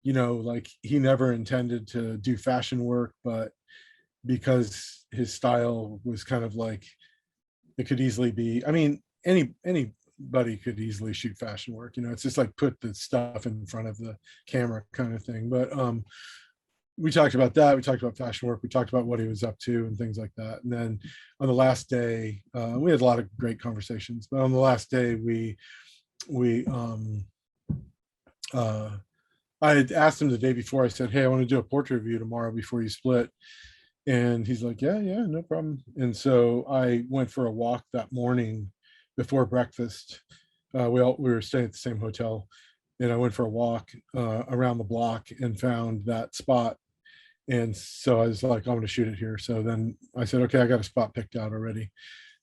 like he never intended to do fashion work, but because his style was kind of like, it could easily be, I mean, anybody could easily shoot fashion work, it's just like put the stuff in front of the camera kind of thing. But we talked about that. We talked about fashion work. We talked about what he was up to and things like that. And then on the last day, we had a lot of great conversations, but on the last day I had asked him the day before. I said, "Hey, I want to do a portrait of you tomorrow before you split." And he's like, yeah, no problem. And so I went for a walk that morning before breakfast. We were staying at the same hotel, and I went for a walk around the block and found that spot. And so I was like, "I'm going to shoot it here." So then I said, "Okay, I got a spot picked out already."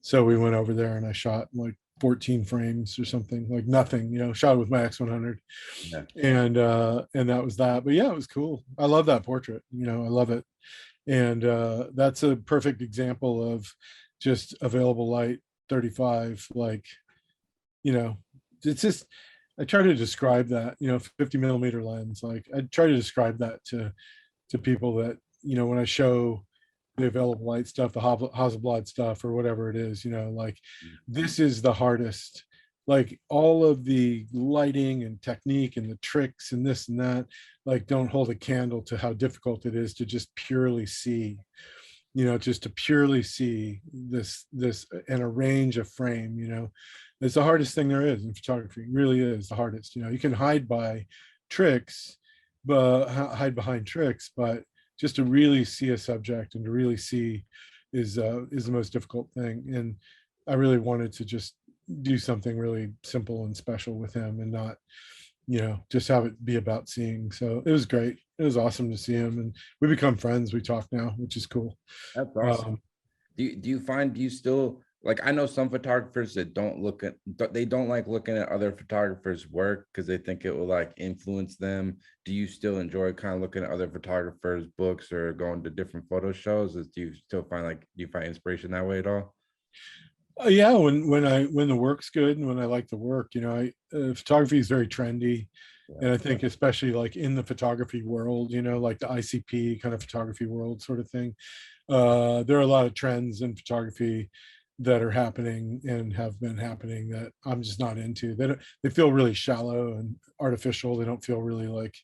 So we went over there and I shot like 14 frames or something, like nothing, shot it with my X100. Yeah. And that was that. But yeah, it was cool. I love that portrait. I love it. And that's a perfect example of just available light 35. Like, it's just, I try to describe that, 50 millimeter lens. Like I try to describe that to people that, when I show the available light stuff, the Hasselblad stuff, or whatever it is, like this is the hardest. Like all of the lighting and technique and the tricks and this and that, like don't hold a candle to how difficult it is to just purely see, just to purely see this and arrange a frame. It's the hardest thing there is in photography. It really is the hardest. You can hide by tricks, but hide behind tricks, but just to really see a subject and to really see is the most difficult thing. And I really wanted to just do something really simple and special with him, and not, just have it be about seeing. So it was great. It was awesome to see him, and we become friends. We talk now, which is cool. That's awesome. Do you still, like, I know some photographers that don't like looking at other photographers' work because they think it will like influence them. Do you still enjoy kind of looking at other photographers' books or going to different photo shows? Do you still find do you find inspiration that way at all? Yeah, when the work's good and when I like the work, photography is very trendy. And I think especially like in the photography world, like the ICP kind of photography world sort of thing, there are a lot of trends in photography that are happening and have been happening that I'm just not into. They feel really shallow and artificial. They don't feel really like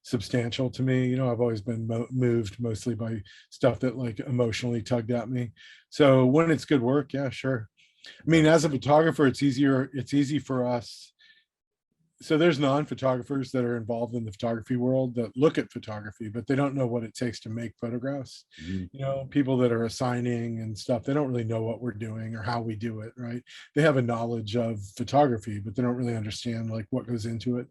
substantial to me. I've always been moved mostly by stuff that like emotionally tugged at me. So when it's good work, yeah, sure. I mean, as a photographer, it's easy for us. So there's non-photographers that are involved in the photography world that look at photography, but they don't know what it takes to make photographs. People that are assigning and stuff, they don't really know what we're doing or how we do it, right? They have a knowledge of photography, but they don't really understand like what goes into it.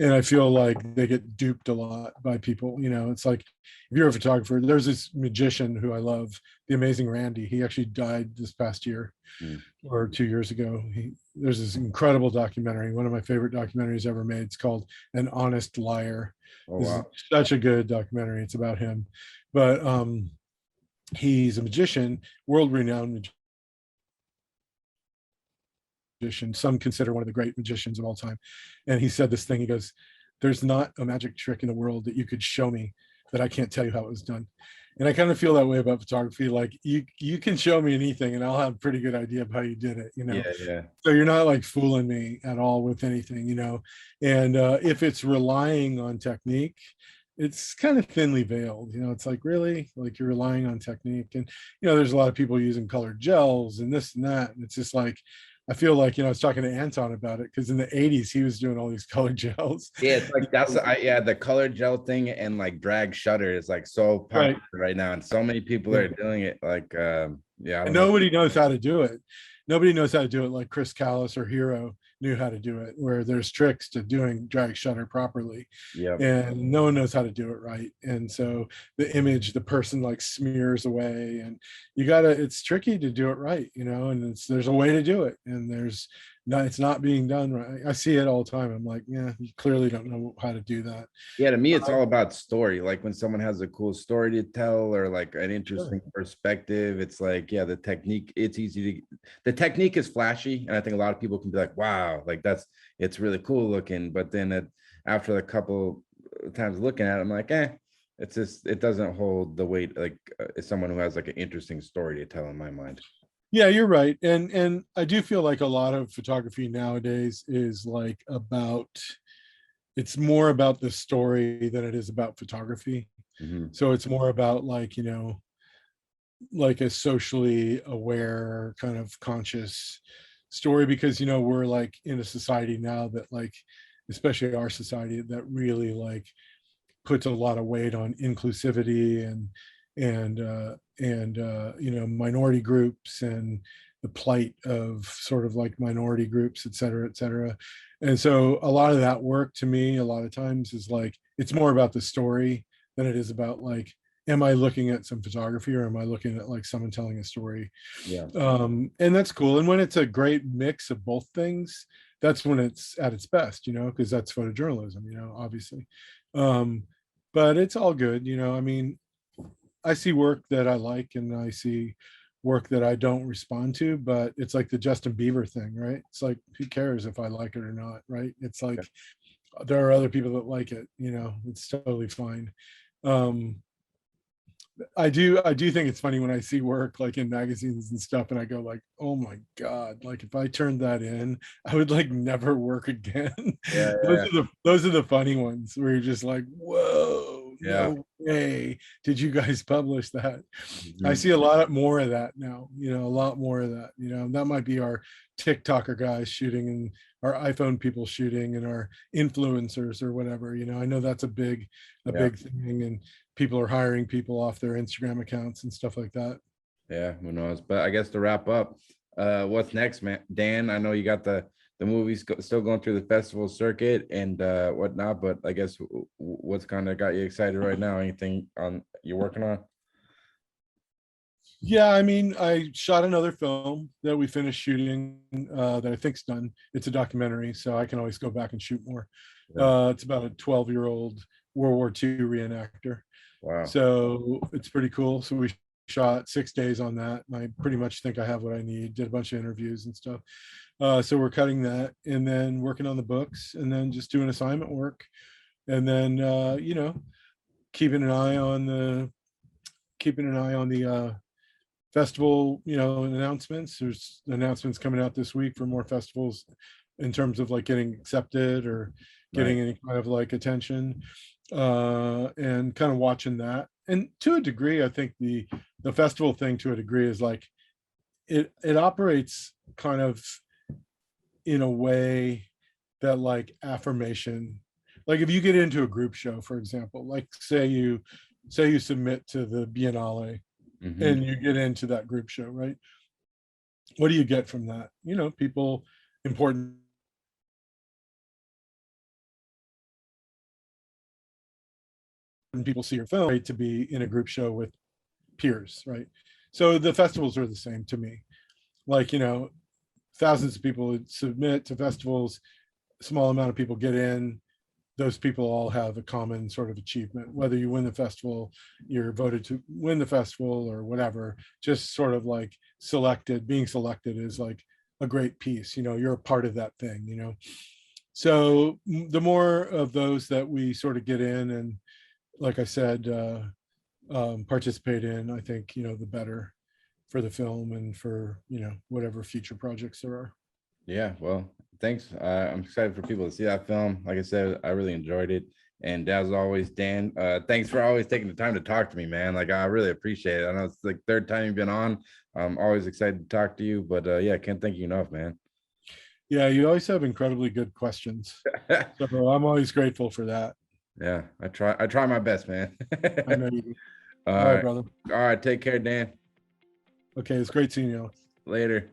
And I feel like they get duped a lot by people. It's like, if you're a photographer, there's this magician who I love, the amazing Randy. He actually died this past year Mm. or 2 years ago. There's this incredible documentary, one of my favorite documentaries ever made. It's called An Honest Liar. Oh This is wow. such a good documentary. It's about him. But he's a magician, world renowned magician. Some consider one of the great magicians of all time. And he said this thing. He goes, "There's not a magic trick in the world that you could show me that I can't tell you how it was done." And I kind of feel that way about photography. Like, you can show me anything and I'll have a pretty good idea of how you did it. Yeah, yeah. So you're not like fooling me at all with anything. And if it's relying on technique, it's kind of thinly veiled. It's like, really, like, you're relying on technique. And there's a lot of people using colored gels and this and that, and it's just like, I feel like, I was talking to Anton about it, because in the 80s he was doing all these colored gels. Yeah, it's like yeah, the color gel thing and like drag shutter is like so popular right now, and so many people are doing it. Like, yeah, I don't And know. nobody knows how to do it. Nobody knows how to do it like Chris Callis or Hero knew how to do it, where there's tricks to doing drag shutter properly, Yeah, and no one knows how to do it right. And so the image, the person like smears away, and it's tricky to do it right, and there's a way to do it, and it's not being done right. I see it all the time. I'm like, yeah, you clearly don't know how to do that. yeah. To me, it's all about story. Like when someone has a cool story to tell or like an interesting perspective, it's like, yeah, the technique. It's easy to. The technique is flashy, and I think a lot of people can be like, wow, like it's really cool looking. But then after a couple times looking at it, I'm like, it's just, it doesn't hold the weight like as someone who has like an interesting story to tell in my mind. Yeah, you're right. And I do feel like a lot of photography nowadays is like it's more about the story than it is about photography. Mhm. So it's more about like, like a socially aware kind of conscious story, because we're like in a society now that, like, especially our society, that really like puts a lot of weight on inclusivity and minority groups and the plight of sort of like minority groups, et cetera, et cetera. And so a lot of that work, to me, a lot of times is like, it's more about the story than it is about like, am I looking at some photography, or am I looking at like someone telling a story? Yeah. And that's cool. And when it's a great mix of both things, that's when it's at its best, because that's photojournalism, obviously. um but it's all good. I mean, I see work that I like and I see work that I don't respond to, but it's like the Justin Bieber thing, right? It's like, who cares if I like it or not, right? It's like, there are other people that like it, it's totally fine. um I do think it's funny when I see work like in magazines and stuff, and I go like, oh my God, like if I turned that in, I would like never work again. Yeah, Those yeah, are the funny ones where you're just like, whoa, yeah. no way did you guys publish that. I Mhm. see a lot more of that now, a lot more of that. That might be our TikToker guys shooting, and our iPhone people shooting, and our influencers or whatever. I know that's a Yeah, big thing, and people are hiring people off their Instagram accounts and stuff like that. yeah, who knows? But I guess to wrap up, what's next, man? Dan, I know you got the movies still going through the festival circuit and whatnot, but I guess what's kind of got you excited right now? Anything on you're working on? Yeah, I mean, I shot another film that we finished shooting, that I think's done. It's a documentary, so I can always go back and shoot more. Yeah. It's about a 12-year-old World War II reenactor. Wow. So it's pretty cool. So we shot 6 days on that. And I pretty much think I have what I need. Did a bunch of interviews and stuff. So we're cutting that and then working on the books and then just doing assignment work. And then, keeping an eye on the festival, announcements. There's announcements coming out this week for more festivals in terms of like getting accepted or Right. getting any kind of like attention, and kind of watching that. And to a degree, I think the festival thing, to a degree, is like, it operates kind of in a way that like affirmation, like if you get into a group show, for example, like say you submit to the Biennale Hmm. and you get into that group show, right? What do you get from that? People, important people see your film, right, to be in a group show with peers, right? So the festivals are the same to me. Like, thousands of people would submit to festivals, small amount of people get in. Those people all have a common sort of achievement, whether you win the festival, you're voted to win the festival or whatever. Just sort of like being selected is like a great piece, you're a part of that thing. So the more of those that we sort of get in and, like I said, participate in, I think, the better for the film and for, whatever future projects there are. Yeah, well, thanks. I'm excited for people to see that film. Like I said, I really enjoyed it. And as always, Dan, thanks for always taking the time to talk to me, man. Like, I really appreciate it. I know it's like third time you've been on. I'm always excited to talk to you, but yeah, I can't thank you enough, man. Yeah, you always have incredibly good questions. So I'm always grateful for that. Yeah, I try my best, man. I know you do. All right, right, brother. All right, take care, Dan. Okay, it's great seeing you. Later.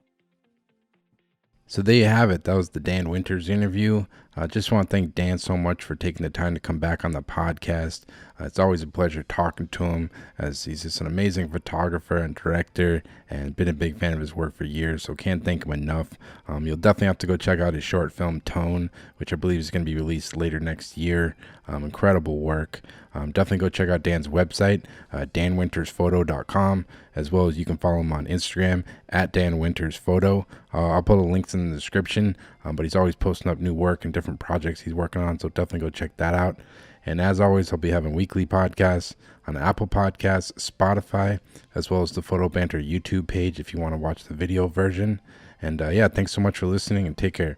So there you have it. That was the Dan Winters interview. I just want to thank Dan so much for taking the time to come back on the podcast. It's always a pleasure talking to him, as he's just an amazing photographer and director and been a big fan of his work for years, so can't thank him enough. You'll definitely have to go check out his short film Tone, which I believe is going to be released later next year. Incredible work. Definitely go check out Dan's website, danwintersphoto.com, as well as you can follow him on Instagram at danwintersphoto. I'll put the links in the description, but he's always posting up new work and different projects he's working on, so definitely go check that out. And as always, I'll be having weekly podcasts on Apple Podcasts, Spotify, as well as the Photo Banter YouTube page if you want to watch the video version. And yeah, thanks so much for listening, and take care.